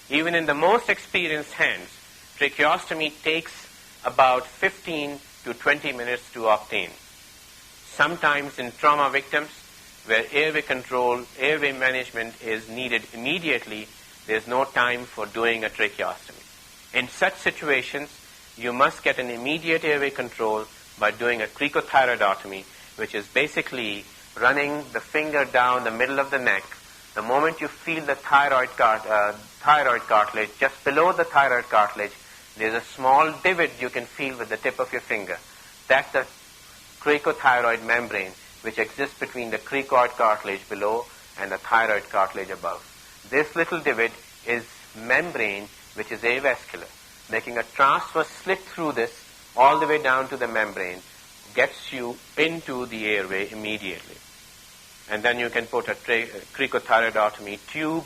Even in the most experienced hands, tracheostomy takes about 15 to 20 minutes to obtain. Sometimes in trauma victims, where airway control, airway management is needed immediately, there's no time for doing a tracheostomy. In such situations, you must get an immediate airway control by doing a cricothyroidotomy, which is basically running the finger down the middle of the neck. The moment you feel the thyroid cartilage, just below the thyroid cartilage, there's a small divot you can feel with the tip of your finger. That's the cricothyroid membrane, which exists between the cricoid cartilage below and the thyroid cartilage above. This little divot is membrane, which is avascular. Making a transverse slit through this all the way down to the membrane gets you into the airway immediately. And then you can put a cricothyroidotomy tube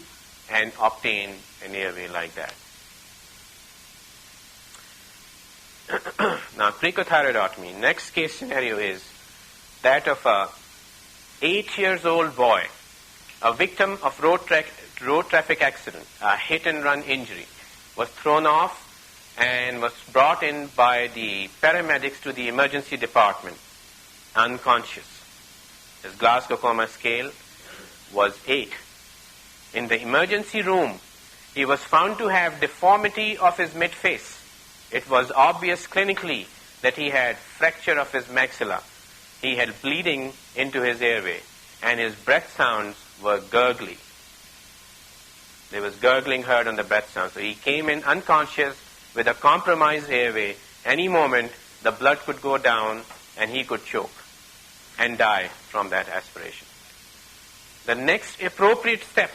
and obtain an airway like that. Now, cricothyroidotomy. Next case scenario is that of a 8-year-old boy, a victim of road traffic accident, a hit-and-run injury, was thrown off and was brought in by the paramedics to the emergency department, unconscious. His Glasgow Coma scale was 8. In the emergency room, he was found to have deformity of his midface. It was obvious clinically that he had fracture of his maxilla. He had bleeding into his airway, and his breath sounds were gurgly. There was gurgling heard on the breath sound. So he came in unconscious with a compromised airway Any moment, the blood could go down and he could choke and die from that aspiration. The next appropriate step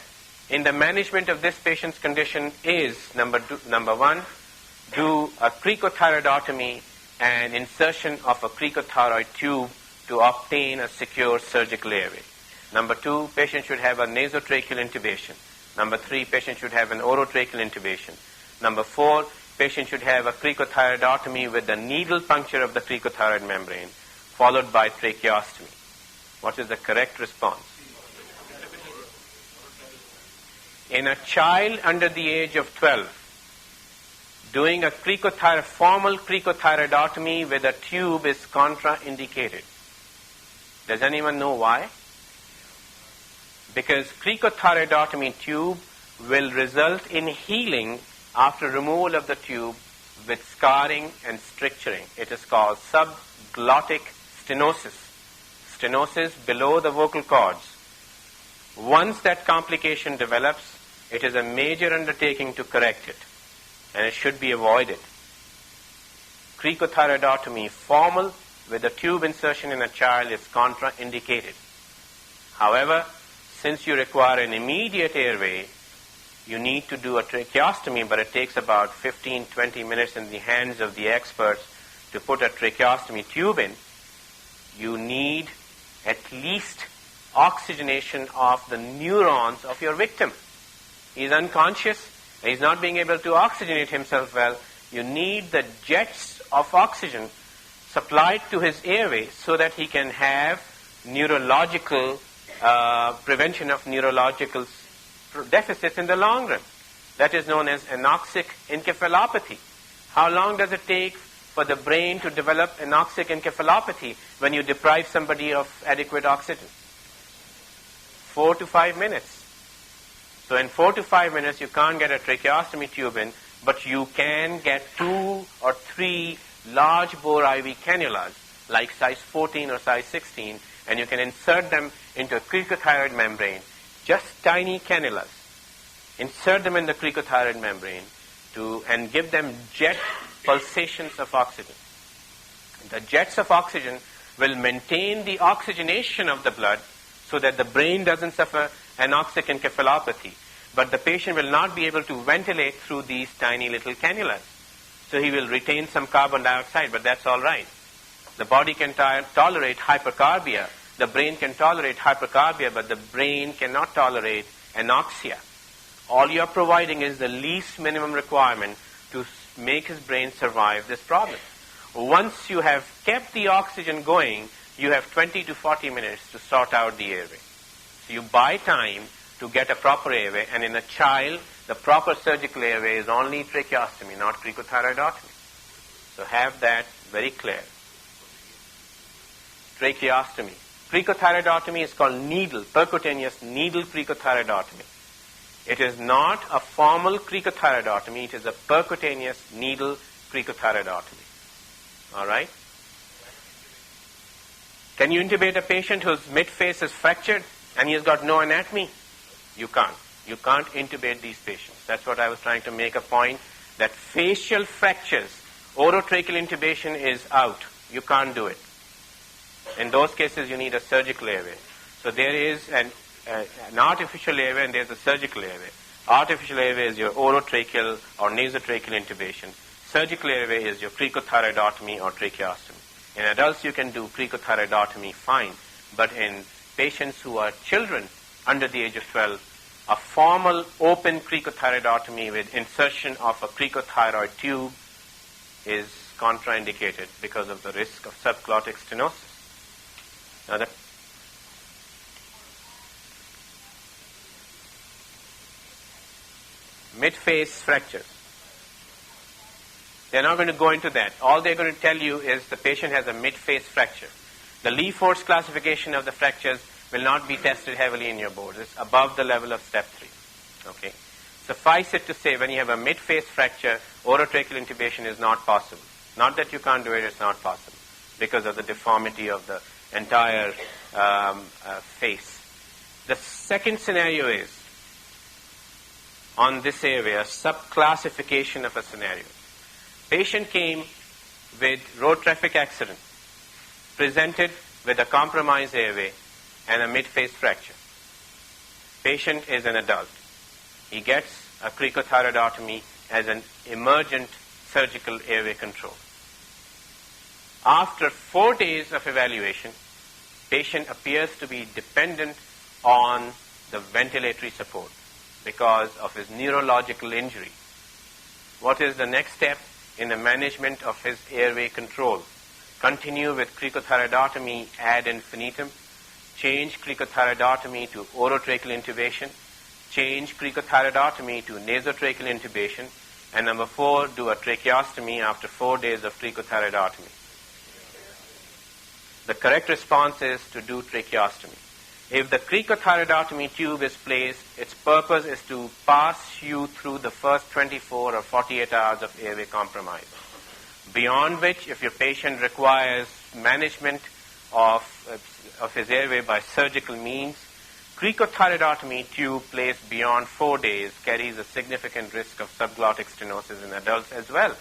in the management of this patient's condition is, number one, do a cricothyroidotomy and insertion of a cricothyroid tube to obtain a secure surgical airway. Number two, patient should have a nasotracheal intubation. Number three, patient should have an orotracheal intubation. Number four, patient should have a cricothyroidotomy with the needle puncture of the cricothyroid membrane, followed by tracheostomy. What is the correct response? In a child under the age of 12, doing a formal cricothyroidotomy with a tube is contraindicated. Does anyone know why? Because cricothyroidotomy tube will result in healing after removal of the tube with scarring and stricturing. It is called subglottic stenosis. Stenosis below the vocal cords. Once that complication develops, it is a major undertaking to correct it, and it should be avoided. Cricothyroidotomy formal with a tube insertion in a child is contraindicated. However, since you require an immediate airway, you need to do a tracheostomy, but it takes about 15-20 minutes in the hands of the experts to put a tracheostomy tube in. You need at least oxygenation of the neurons of your victim. He is unconscious, and he is not being able to oxygenate himself well. You need the jets of oxygen supplied to his airway so that he can have neurological prevention of neurological deficits in the long run. That is known as anoxic encephalopathy. How long does it take for the brain to develop anoxic encephalopathy when you deprive somebody of adequate oxygen? 4 to 5 minutes. So in 4 to 5 minutes, you can't get a tracheostomy tube in, but you can get 2 or 3 large bore IV cannulas, like size 14 or size 16, and you can insert them into a cricothyroid membrane, just tiny cannulas. Insert them in the cricothyroid membrane and give them jet pulsations of oxygen. The jets of oxygen will maintain the oxygenation of the blood so that the brain doesn't suffer anoxic encephalopathy. But the patient will not be able to ventilate through these tiny little cannulas. So he will retain some carbon dioxide, but that's all right. The body can tolerate hypercarbia. The brain can tolerate hypercarbia, but the brain cannot tolerate anoxia. All you are providing is the least minimum requirement to make his brain survive this problem. Once you have kept the oxygen going, you have 20 to 40 minutes to sort out the airway. So you buy time to get a proper airway, and in a child, the proper surgical airway is only tracheostomy, not cricothyroidotomy. So have that very clear. Tracheostomy. Cricothyroidotomy is called percutaneous needle cricothyroidotomy. It is not a formal cricothyroidotomy, it is a percutaneous needle cricothyroidotomy. All right? Can you intubate a patient whose midface is fractured and he has got no anatomy? You can't. You can't intubate these patients. That's what I was trying to make a point, that facial fractures, orotracheal intubation is out. You can't do it. In those cases, you need a surgical airway. So there is an artificial airway and there's a surgical airway. Artificial airway is your orotracheal or nasotracheal intubation. Surgical airway is your cricothyroidotomy or tracheostomy. In adults, you can do cricothyroidotomy fine, but in patients who are children under the age of 12, a formal open cricothyroidotomy with insertion of a cricothyroid tube is contraindicated because of the risk of subglottic stenosis. Now, the mid-face fractures. They're not going to go into that. All they're going to tell you is the patient has a mid-face fracture. The Lee force classification of the fractures will not be tested heavily in your board. It's above the level of step 3. Okay. Suffice it to say, when you have a mid-face fracture, orotracheal intubation is not possible. Not that you can't do it, it's not possible because of the deformity of the entire face. The second scenario is, on this area, a subclassification of a scenario. Patient came with road traffic accident, presented with a compromised airway and a mid-face fracture. Patient is an adult. He gets a cricothyroidotomy as an emergent surgical airway control. After 4 days of evaluation, patient appears to be dependent on the ventilatory support because of his neurological injury. What is the next step in the management of his airway control? Continue with cricothyroidotomy ad infinitum, change cricothyroidotomy to orotracheal intubation, change cricothyroidotomy to nasotracheal intubation, and number 4, do a tracheostomy after 4 days of cricothyroidotomy. The correct response is to do tracheostomy. If the cricothyroidotomy tube is placed, its purpose is to pass you through the first 24 or 48 hours of airway compromise. Beyond which, if your patient requires management of his airway by surgical means, cricothyroidotomy tube placed beyond 4 days carries a significant risk of subglottic stenosis in adults as well.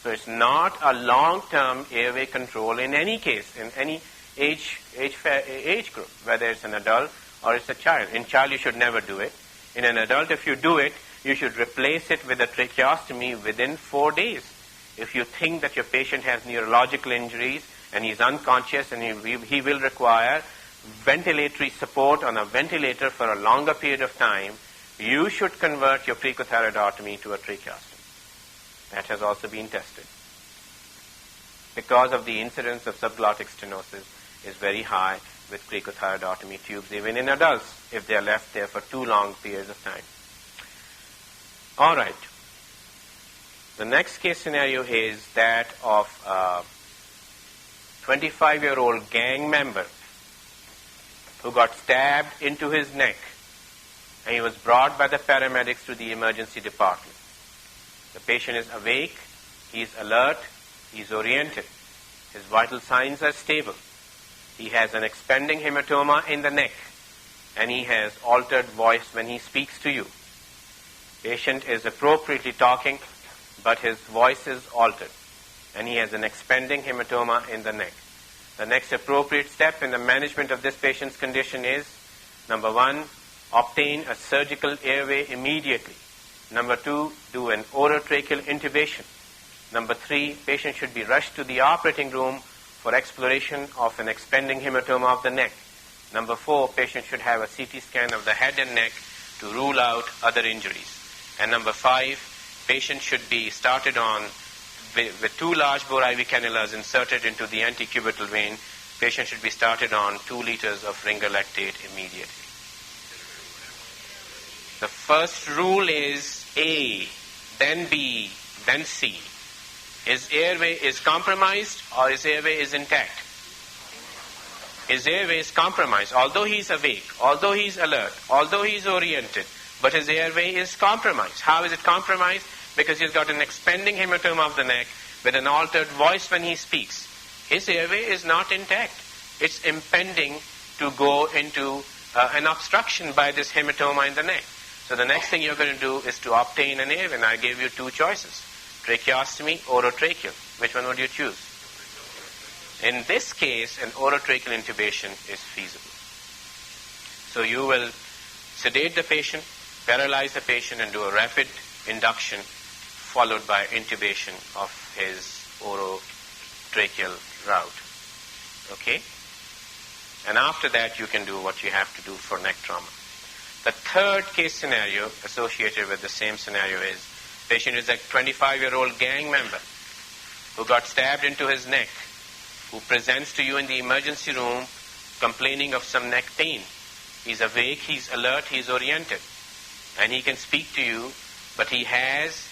So it's not a long-term airway control in any case, in any age group, whether it's an adult or it's a child. In child, you should never do it. In an adult, if you do it, you should replace it with a tracheostomy within 4 days. If you think that your patient has neurological injuries and he's unconscious and he will require ventilatory support on a ventilator for a longer period of time, you should convert your cricothyroidotomy to a tracheostomy. That has also been tested. Because of the incidence of subglottic stenosis is very high with cricothyroidotomy tubes, even in adults, if they are left there for too long periods of time. All right. The next case scenario is that of a 25-year-old gang member who got stabbed into his neck, and he was brought by the paramedics to the emergency department. The patient is awake, he is alert, he is oriented. His vital signs are stable. He has an expanding hematoma in the neck, and he has altered voice when he speaks to you. Patient is appropriately talking, but his voice is altered, and he has an expanding hematoma in the neck. The next appropriate step in the management of this patient's condition is, number 1, obtain a surgical airway immediately. Number 2, do an orotracheal intubation. Number 3, patient should be rushed to the operating room for exploration of an expanding hematoma of the neck. Number 4, patient should have a CT scan of the head and neck to rule out other injuries. And number 5, patient should be started on with 2 large bore IV cannulas inserted into the antecubital vein. Patient should be started on 2 liters of ringer lactate immediately. The first rule is A, then B, then C. His airway is compromised or his airway is intact? His airway is compromised. Although he's awake, although he's alert, although he's oriented, but his airway is compromised. How is it compromised? Because he's got an expanding hematoma of the neck with an altered voice when he speaks. His airway is not intact. It's impending to go into an obstruction by this hematoma in the neck. So the next thing you're going to do is to obtain an airway. And I gave you 2 choices, tracheostomy, orotracheal. Which one would you choose? In this case, an orotracheal intubation is feasible. So you will sedate the patient, paralyze the patient, and do a rapid induction followed by intubation of his orotracheal route. Okay? And after that, you can do what you have to do for neck trauma. The third case scenario associated with the same scenario is patient is a 25-year-old gang member who got stabbed into his neck, who presents to you in the emergency room complaining of some neck pain. He's awake, he's alert, he's oriented, and he can speak to you, but he has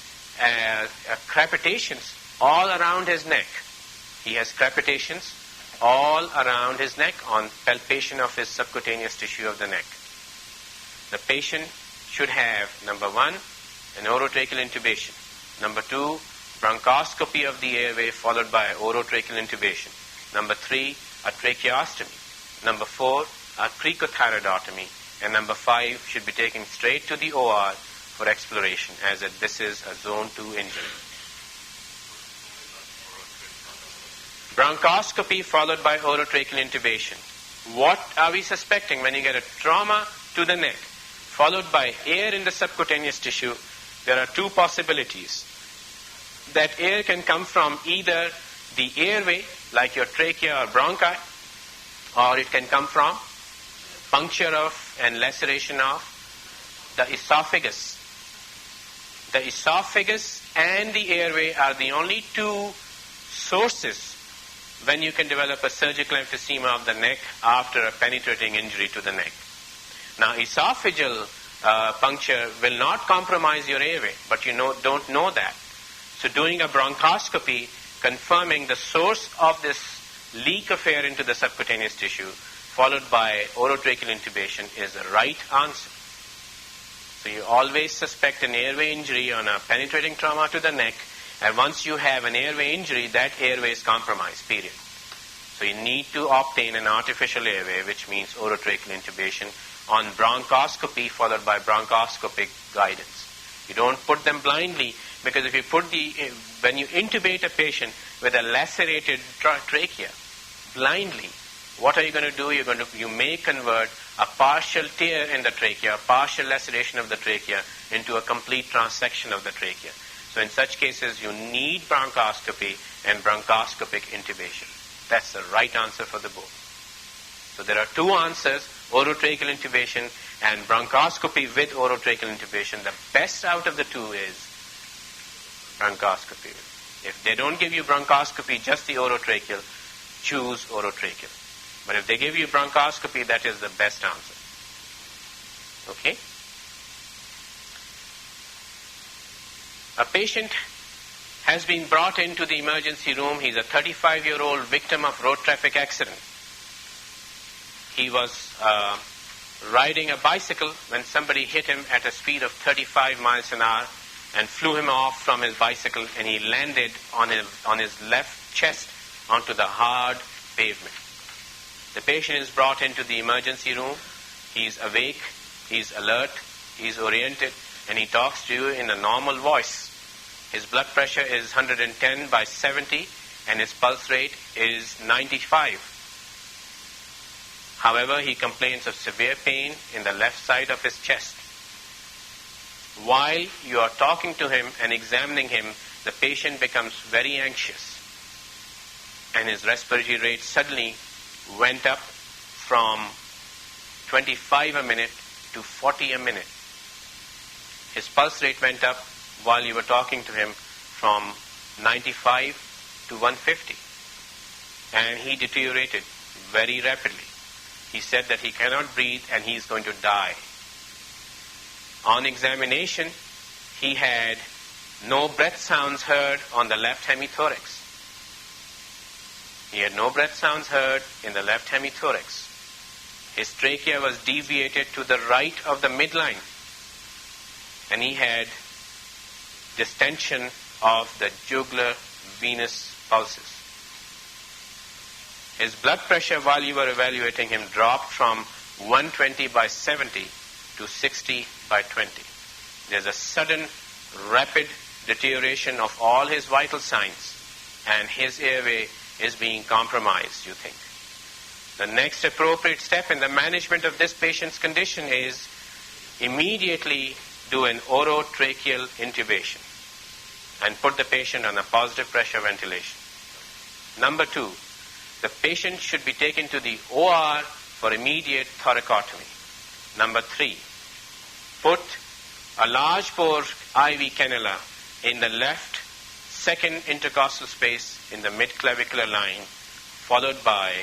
crepitations all around his neck. He has crepitations all around his neck on palpation of his subcutaneous tissue of the neck. The patient should have, number 1, an orotracheal intubation. Number 2, bronchoscopy of the airway followed by orotracheal intubation. Number 3, a tracheostomy. Number 4, a cricothyroidotomy. And number 5 should be taken straight to the OR for exploration, as this is a zone 2 injury. Bronchoscopy followed by orotracheal intubation. What are we suspecting when you get a trauma to the neck followed by air in the subcutaneous tissue? There are two possibilities. That air can come from either the airway, like your trachea or bronchi, or it can come from puncture of and laceration of the esophagus. The esophagus and the airway are the only two sources when you can develop a surgical emphysema of the neck after a penetrating injury to the neck. Now, esophageal puncture will not compromise your airway, but you don't know that. So doing a bronchoscopy, confirming the source of this leak of air into the subcutaneous tissue, followed by orotracheal intubation, is the right answer. So you always suspect an airway injury on a penetrating trauma to the neck, and once you have an airway injury, that airway is compromised, period. So you need to obtain an artificial airway, which means orotracheal intubation, on bronchoscopy followed by bronchoscopic guidance. You don't put them blindly, because if you when you intubate a patient with a lacerated trachea blindly, what are you going to do? You may convert a partial tear in the trachea, a partial laceration of the trachea, into a complete transection of the trachea. So in such cases, you need bronchoscopy and bronchoscopic intubation. That's the right answer for the both. So there are two answers, orotracheal intubation and bronchoscopy with orotracheal intubation. The best out of the two is bronchoscopy. If they don't give you bronchoscopy, just the orotracheal, choose orotracheal. But if they give you bronchoscopy, that is the best answer. Okay? A patient has been brought into the emergency room. He's a 35-year-old victim of road traffic accident. He was riding a bicycle when somebody hit him at a speed of 35 miles an hour and flew him off from his bicycle, and he landed on his left chest onto the hard pavement. The patient is brought into the emergency room. He's awake, he's alert, he's oriented, and he talks to you in a normal voice. His blood pressure is 110 by 70, and his pulse rate is 95. However, he complains of severe pain in the left side of his chest. While you are talking to him and examining him, the patient becomes very anxious, and his respiratory rate suddenly went up from 25 a minute to 40 a minute. His pulse rate went up while you were talking to him from 95 to 150. And he deteriorated very rapidly. He said that he cannot breathe and he is going to die. On examination, he had no breath sounds heard on the left hemithorax. He had no breath sounds heard in the left hemithorax. His trachea was deviated to the right of the midline, and he had distension of the jugular venous pulses. His blood pressure while you were evaluating him dropped from 120 by 70 to 60 by 20. There's a sudden, rapid deterioration of all his vital signs, and his airway is being compromised, you think. The next appropriate step in the management of this patient's condition is immediately do an orotracheal intubation and put the patient on a positive pressure ventilation. Number 2, the patient should be taken to the OR for immediate thoracotomy. Number 3, put a large bore IV cannula in the left second intercostal space in the mid-clavicular line, followed by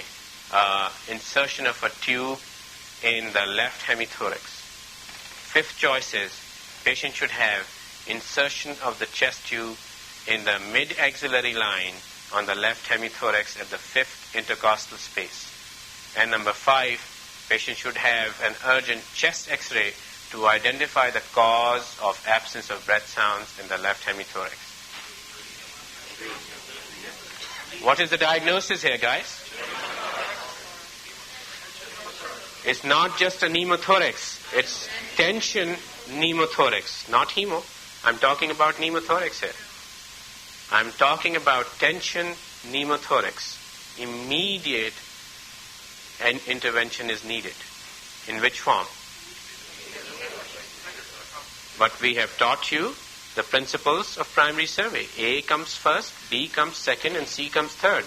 insertion of a tube in the left hemithorax. Fifth choice is patient should have insertion of the chest tube in the mid-axillary line on the left hemithorax at the fifth intercostal space. And number 5, patient should have an urgent chest X-ray to identify the cause of absence of breath sounds in the left hemithorax. What is the diagnosis here, guys? It's not just a pneumothorax. It's tension pneumothorax, not hemo. I'm talking about pneumothorax here. I'm talking about tension pneumothorax. immediate intervention is needed. In which form? But we have taught you the principles of primary survey. A comes first, B comes second, and C comes third.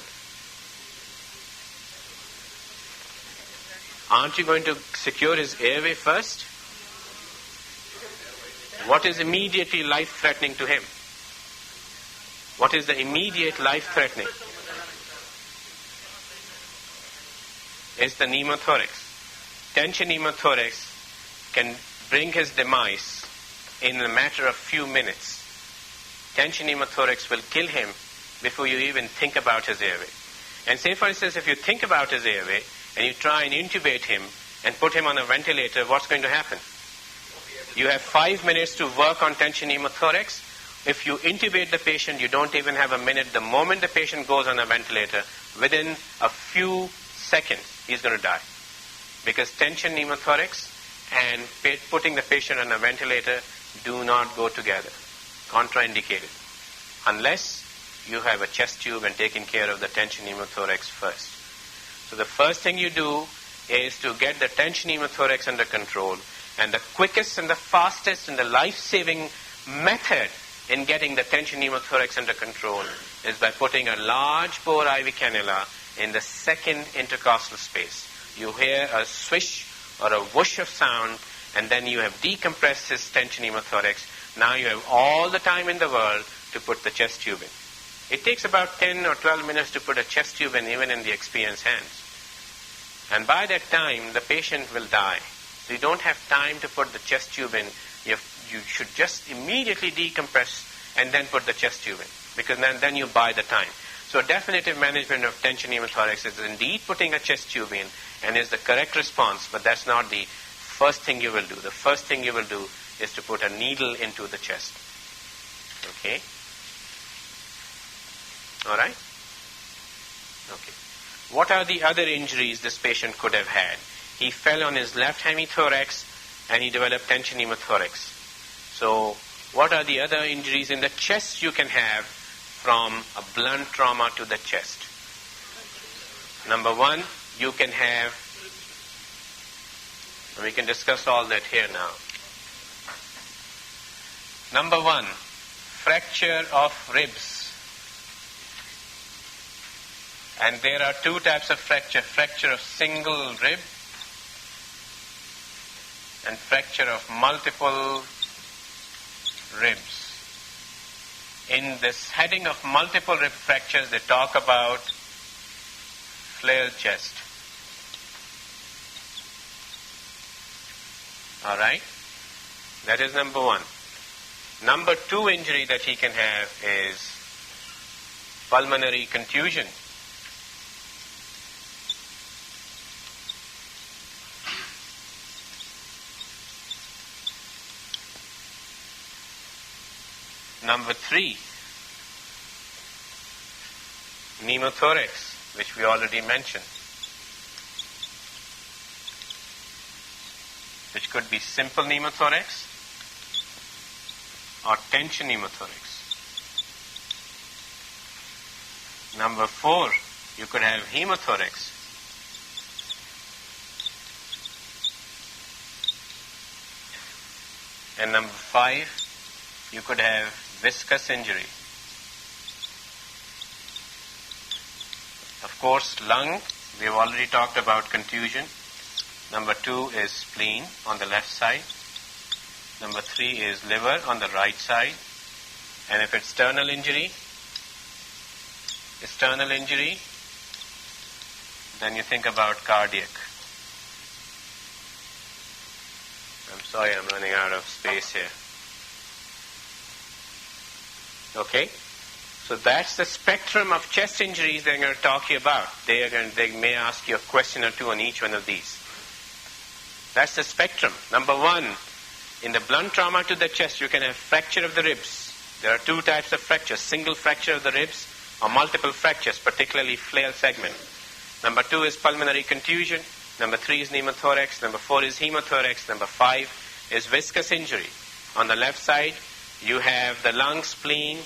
Aren't you going to secure his airway first? What is immediately life-threatening to him? What is the immediate life-threatening? It's the pneumothorax. Tension pneumothorax can bring his demise in a matter of few minutes. Tension pneumothorax will kill him before you even think about his airway. And say, for instance, if you think about his airway and you try and intubate him and put him on a ventilator, what's going to happen? You have 5 minutes to work on tension pneumothorax. If you intubate the patient, you don't even have a minute. The moment the patient goes on a ventilator, within a few seconds, he's going to die. Because tension pneumothorax and putting the patient on a ventilator do not go together. Contraindicated. Unless you have a chest tube and taking care of the tension pneumothorax first. So the first thing you do is to get the tension pneumothorax under control. And the quickest and the fastest and the life-saving method in getting the tension pneumothorax under control is by putting a large bore IV cannula in the second intercostal space. You hear a swish or a whoosh of sound, and then you have decompressed his tension pneumothorax. Now you have all the time in the world to put the chest tube in. It takes about 10 or 12 minutes to put a chest tube in, even in the experienced hands. And by that time, the patient will die. So you don't have time to put the chest tube in. You should just immediately decompress and then put the chest tube in, because then you buy the time. So definitive management of tension pneumothorax is indeed putting a chest tube in and is the correct response, but that's not the first thing you will do. The first thing you will do is to put a needle into the chest. Okay? All right? Okay. What are the other injuries this patient could have had? He fell on his left hemithorax and he developed tension pneumothorax. So, what are the other injuries in the chest you can have from a blunt trauma to the chest? Number one, you can have, and we can discuss all that here now. Number one, fracture of ribs. And there are two types of fracture. Fracture of single rib and fracture of multiple ribs. In this heading of multiple rib fractures, they talk about flail chest. All right? That is number one. Number two injury that he can have is pulmonary contusion. Number three, pneumothorax, which we already mentioned, which could be simple pneumothorax or tension pneumothorax. Number four, you could have hemothorax. And number five, you could have viscous injury. Of course, lung, we have already talked about contusion. Number two is spleen on the left side. Number three is liver on the right side. And if it's sternal injury, then you think about cardiac. I'm sorry, I'm running out of space here. Okay? So that's the spectrum of chest injuries they're going to talk to you about. They may ask you a question or two on each one of these. That's the spectrum. Number one, in the blunt trauma to the chest, you can have fracture of the ribs. There are two types of fractures, single fracture of the ribs or multiple fractures, particularly flail segment. Number two is pulmonary contusion. Number three is pneumothorax. Number four is hemothorax. Number five is viscous injury. On the left side, you have the lung, spleen,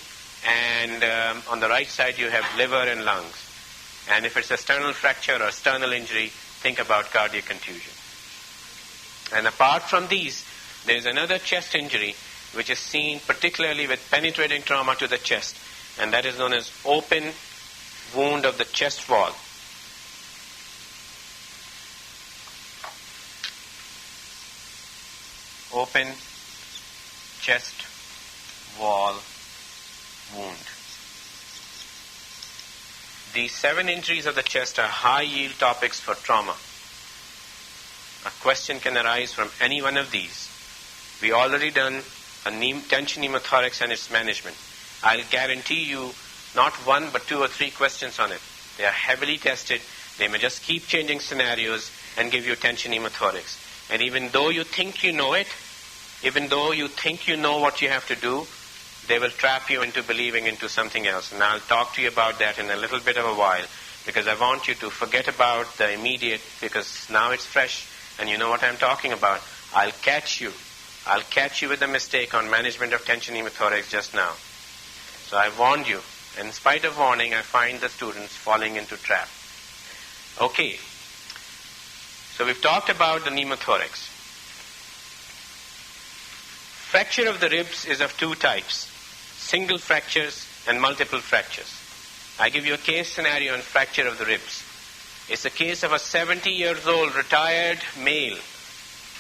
and on the right side you have liver and lungs. And if it's a sternal fracture or sternal injury, think about cardiac contusion. And apart from these, there is another chest injury which is seen particularly with penetrating trauma to the chest, and that is known as open wound of the chest wall. Open chest wall wound. These 7 injuries of the chest are high-yield topics for trauma. A question can arise from any one of these. We already done a tension pneumothorax and its management. I'll guarantee you not 1 but 2 or 3 questions on it. They are heavily tested. They may just keep changing scenarios and give you tension pneumothorax. And even though you think you know it, even though you think you know what you have to do, they will trap you into believing into something else. And I'll talk to you about that in a little bit of a while, because I want you to forget about the immediate, because now it's fresh and you know what I'm talking about. I'll catch you with a mistake on management of tension pneumothorax just now. So I warned you. And in spite of warning, I find the students falling into trap. Okay. So we've talked about the pneumothorax. Fracture of the ribs is of 2 types, single fractures and multiple fractures. I give you a case scenario on fracture of the ribs. It's a case of a 70-year-old retired male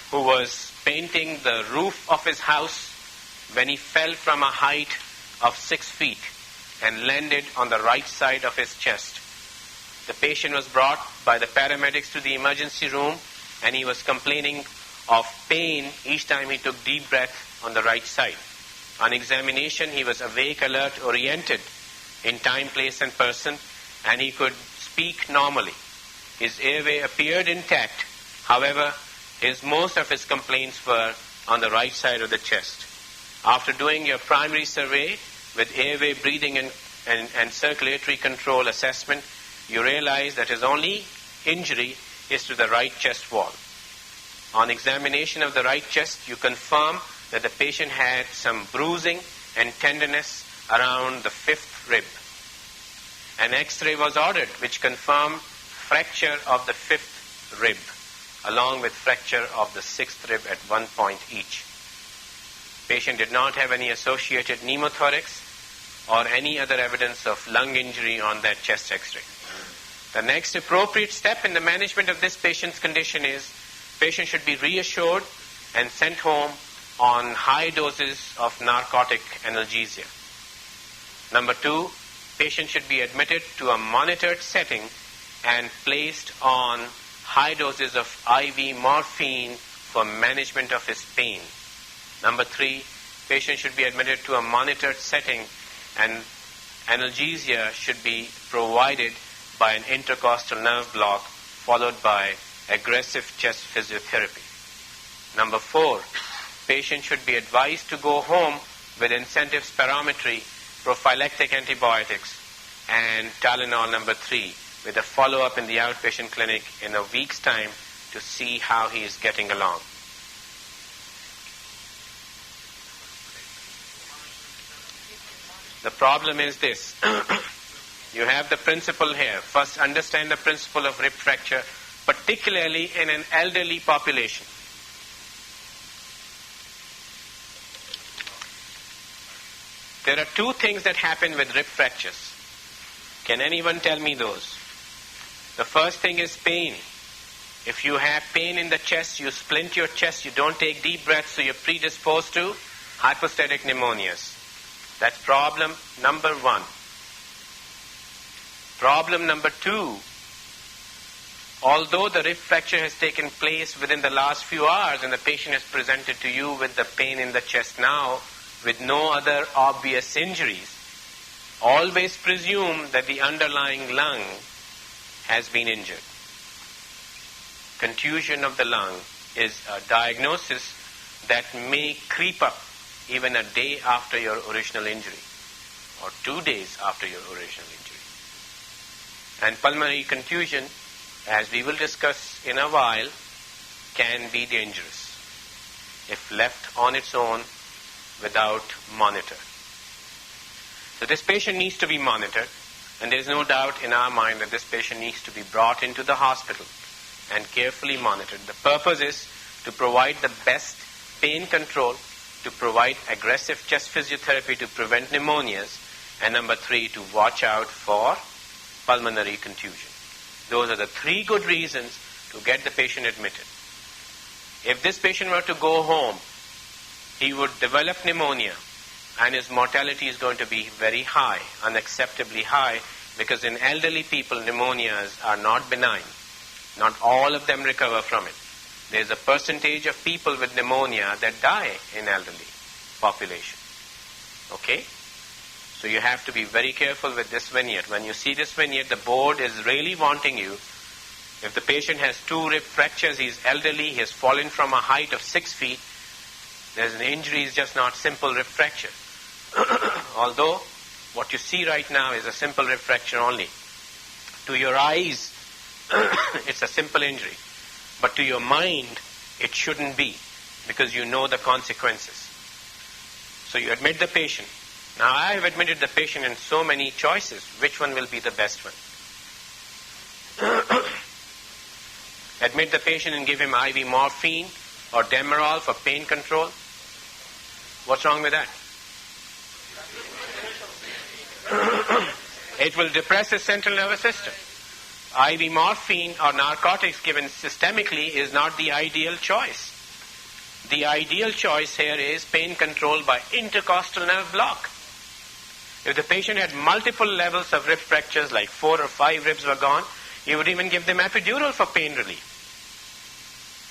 who was painting the roof of his house when he fell from a height of 6 feet and landed on the right side of his chest. The patient was brought by the paramedics to the emergency room, and he was complaining of pain each time he took deep breath on the right side. On examination, he was awake, alert, oriented in time, place, and person, and he could speak normally. His airway appeared intact. However, most of his complaints were on the right side of the chest. After doing your primary survey with airway, breathing, and circulatory control assessment, you realize that his only injury is to the right chest wall. On examination of the right chest, you confirm that the patient had some bruising and tenderness around the 5th rib. An X-ray was ordered which confirmed fracture of the 5th rib along with fracture of the 6th rib at 1 point each. Patient did not have any associated pneumothorax or any other evidence of lung injury on that chest X-ray. The next appropriate step in the management of this patient's condition is patient should be reassured and sent home on high doses of narcotic analgesia. Number 2, patient should be admitted to a monitored setting and placed on high doses of IV morphine for management of his pain. Number 3, patient should be admitted to a monitored setting and analgesia should be provided by an intercostal nerve block followed by aggressive chest physiotherapy. Number 4, patient should be advised to go home with incentive spirometry, prophylactic antibiotics, and Tylenol number 3 with a follow-up in the outpatient clinic in a week's time to see how he is getting along. The problem is this. You have the principle here. First, understand the principle of rib fracture, particularly in an elderly population. There are 2 things that happen with rib fractures. Can anyone tell me those? The first thing is pain. If you have pain in the chest, you splint your chest, you don't take deep breaths, so you're predisposed to hypostatic pneumonias. That's problem number 1. Problem number 2, although the rib fracture has taken place within the last few hours and the patient is presented to you with the pain in the chest now with no other obvious injuries, always presume that the underlying lung has been injured. Contusion of the lung is a diagnosis that may creep up even a day after your original injury or 2 days after your original injury. And pulmonary contusion, as we will discuss in a while, can be dangerous if left on its own without monitor. So this patient needs to be monitored. And there is no doubt in our mind that this patient needs to be brought into the hospital and carefully monitored. The purpose is to provide the best pain control, to provide aggressive chest physiotherapy to prevent pneumonias, and number 3, to watch out for pulmonary contusion. Those are the 3 good reasons to get the patient admitted. If this patient were to go home, he would develop pneumonia, and his mortality is going to be very high, unacceptably high, because in elderly people, pneumonias are not benign. Not all of them recover from it. There is a percentage of people with pneumonia that die in elderly population. Okay? So you have to be very careful with this vignette. When you see this vignette, the board is really wanting you. If the patient has 2 rib fractures, he is elderly, he has fallen from a height of 6 feet, there's an injury, is just not simple rib fracture. Although, what you see right now is a simple rib fracture only. To your eyes, it's a simple injury. But to your mind, it shouldn't be, because you know the consequences. So you admit the patient. Now, I have admitted the patient in so many choices. Which one will be the best one? Admit the patient and give him IV morphine or Demerol for pain control. What's wrong with that? It will depress his central nervous system. IV morphine or narcotics given systemically is not the ideal choice. The ideal choice here is pain control by intercostal nerve block. If the patient had multiple levels of rib fractures, like 4 or 5 ribs were gone, you would even give them epidural for pain relief.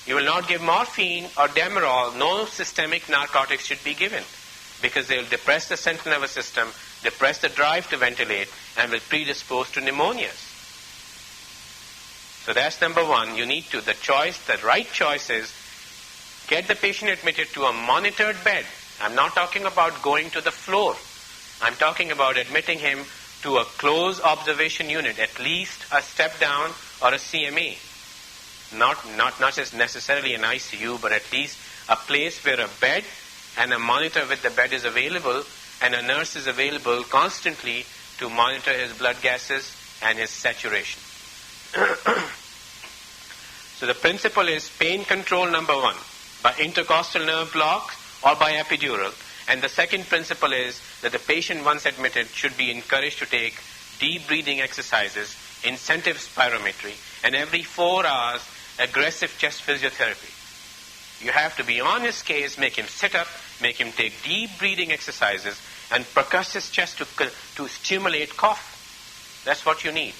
You will not give morphine or Demerol. No systemic narcotics should be given, because they will depress the central nervous system, depress the drive to ventilate, and will predispose to pneumonias. So that's number 1. You need to, the right choice is get the patient admitted to a monitored bed. I'm not talking about going to the floor. I'm talking about admitting him to a close observation unit, at least a step down or a CMA. Not just necessarily an ICU, but at least a place where a bed and a monitor with the bed is available, and a nurse is available constantly to monitor his blood gases and his saturation. So the principle is pain control, number 1, by intercostal nerve block or by epidural. And the second principle is that the patient, once admitted, should be encouraged to take deep breathing exercises, incentive spirometry, and every 4 hours, aggressive chest physiotherapy. You have to be on his case, make him sit up, make him take deep breathing exercises, and percuss his chest to stimulate cough. That's what you need.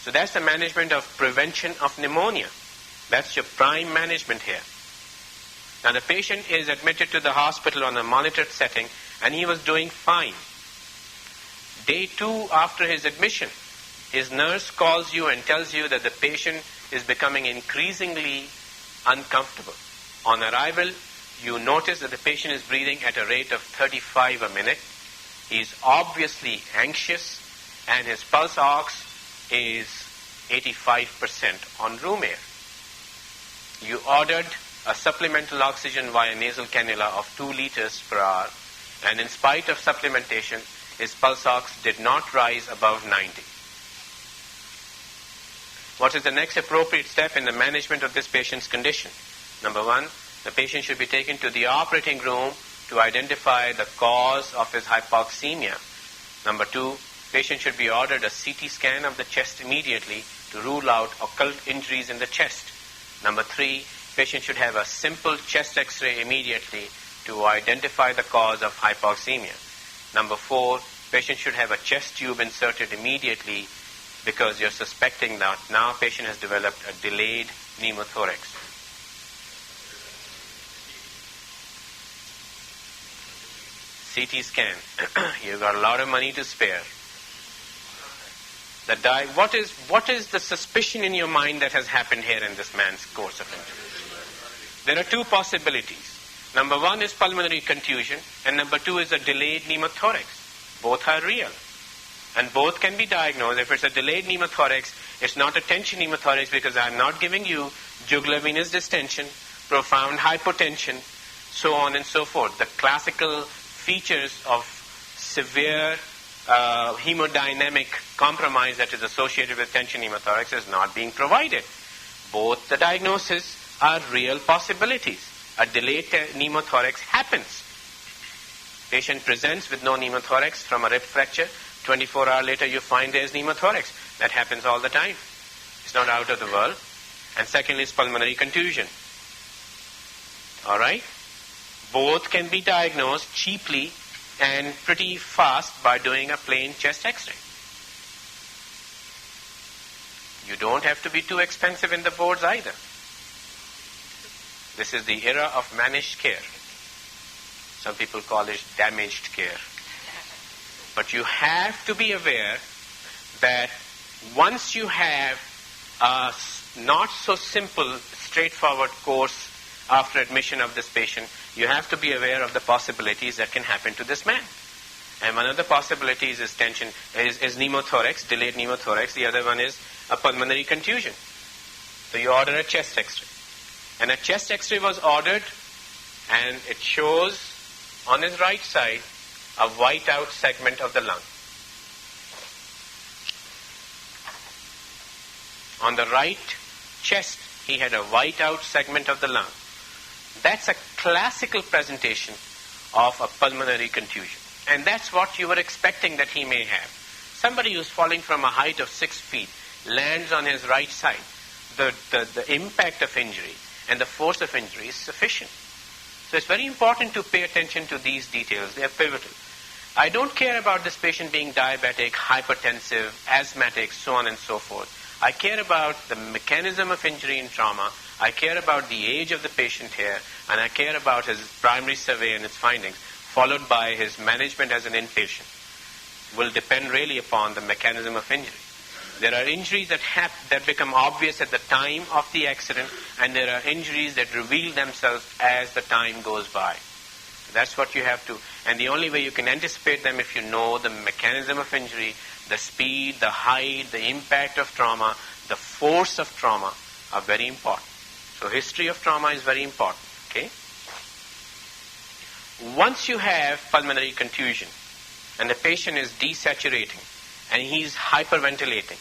So that's the management of prevention of pneumonia. That's your prime management here. Now the patient is admitted to the hospital on a monitored setting, and he was doing fine. Day 2 after his admission, his nurse calls you and tells you that the patient is becoming increasingly uncomfortable. On arrival, you notice that the patient is breathing at a rate of 35 a minute. He is obviously anxious, and his pulse ox is 85% on room air. You ordered a supplemental oxygen via nasal cannula of 2 liters per hour, and in spite of supplementation, his pulse ox did not rise above 90. What is the next appropriate step in the management of this patient's condition? Number 1, the patient should be taken to the operating room to identify the cause of his hypoxemia. Number 2, patient should be ordered a CT scan of the chest immediately to rule out occult injuries in the chest. Number 3, patient should have a simple chest x-ray immediately to identify the cause of hypoxemia. Number 4, patient should have a chest tube inserted immediately, because you're suspecting that now patient has developed a delayed pneumothorax. CT scan. You've got a lot of money to spare. What is the suspicion in your mind that has happened here in this man's course of injury? There are 2 possibilities. Number 1 is pulmonary contusion, and number 2 is a delayed pneumothorax. Both are real, and both can be diagnosed. If it's a delayed pneumothorax, it's not a tension pneumothorax, because I'm not giving you jugular venous distension, profound hypotension, so on and so forth. The classical features of severe hemodynamic compromise that is associated with tension pneumothorax is not being provided. Both the diagnoses are real possibilities. A delayed pneumothorax happens. Patient presents with no pneumothorax from a rib fracture. 24 hours later, you find there's pneumothorax. That happens all the time. It's not out of the world. And secondly is pulmonary contusion. All right? Both can be diagnosed cheaply and pretty fast by doing a plain chest X-ray. You don't have to be too expensive in the boards either. This is the era of managed care. Some people call it damaged care. But you have to be aware that once you have a not so simple, straightforward course after admission of this patient, you have to be aware of the possibilities that can happen to this man. And one of the possibilities is tension, is pneumothorax, delayed pneumothorax. The other one is a pulmonary contusion. So you order a chest X-ray. And a chest X-ray was ordered, and it shows on his right side a white out segment of the lung. On the right chest, he had a white out segment of the lung. That's a classical presentation of a pulmonary contusion. And that's what you were expecting that he may have. Somebody who's falling from a height of 6 feet lands on his right side. The impact of injury and the force of injury is sufficient. So it's very important to pay attention to these details. They are pivotal. I don't care about this patient being diabetic, hypertensive, asthmatic, so on and so forth. I care about the mechanism of injury and trauma. I care about the age of the patient here, and I care about his primary survey and its findings, followed by his management as an inpatient. Will depend really upon the mechanism of injury. There are injuries that become obvious at the time of the accident, and there are injuries that reveal themselves as the time goes by. That's what you have to, and the only way you can anticipate them if you know the mechanism of injury, the speed, the height, the impact of trauma, the force of trauma are very important. So history of trauma is very important. Okay. Once you have pulmonary contusion and the patient is desaturating and he's hyperventilating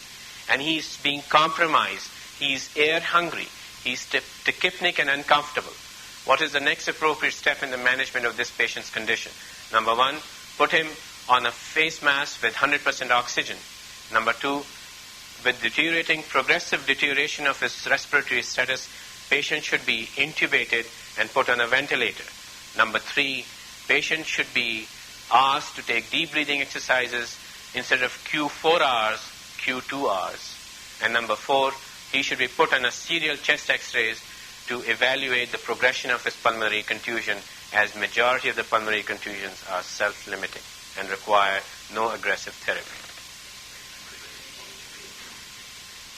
and he's being compromised, he's air hungry, he's tachypnic and uncomfortable, what is the next appropriate step in the management of this patient's condition? Number one, put him on a face mask with 100% oxygen. Number two, with progressive deterioration of his respiratory status, patient should be intubated and put on a ventilator. Number three, patient should be asked to take deep breathing exercises instead of Q4 hours, Q2 hours. And number four, he should be put on a serial chest X-rays to evaluate the progression of his pulmonary contusion, as majority of the pulmonary contusions are self-limiting and require no aggressive therapy.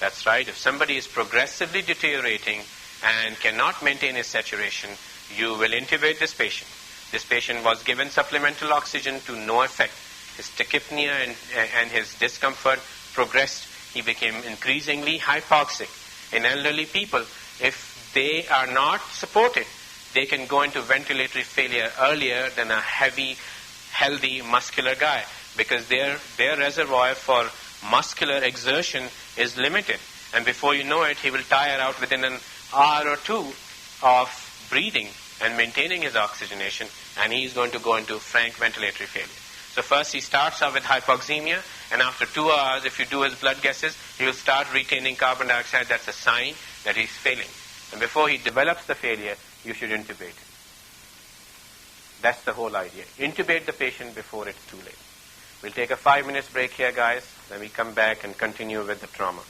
That's right. If somebody is progressively deteriorating and cannot maintain his saturation, you will intubate this patient. This patient was given supplemental oxygen to no effect. His tachypnea and his discomfort progressed. He became increasingly hypoxic. In elderly people, if they are not supported, they can go into ventilatory failure earlier than a heavy, healthy, muscular guy, because their reservoir for muscular exertion is limited. And before you know it, he will tire out within an hour or two of breathing and maintaining his oxygenation, and he is going to go into frank ventilatory failure. So first he starts off with hypoxemia, and after 2 hours, if you do his blood gases, he will start retaining carbon dioxide. That's a sign that he's failing. And before he develops the failure, you should intubate him. That's the whole idea. Intubate the patient before it's too late. We'll take a 5 minutes break here, guys. Then we come back and continue with the trauma.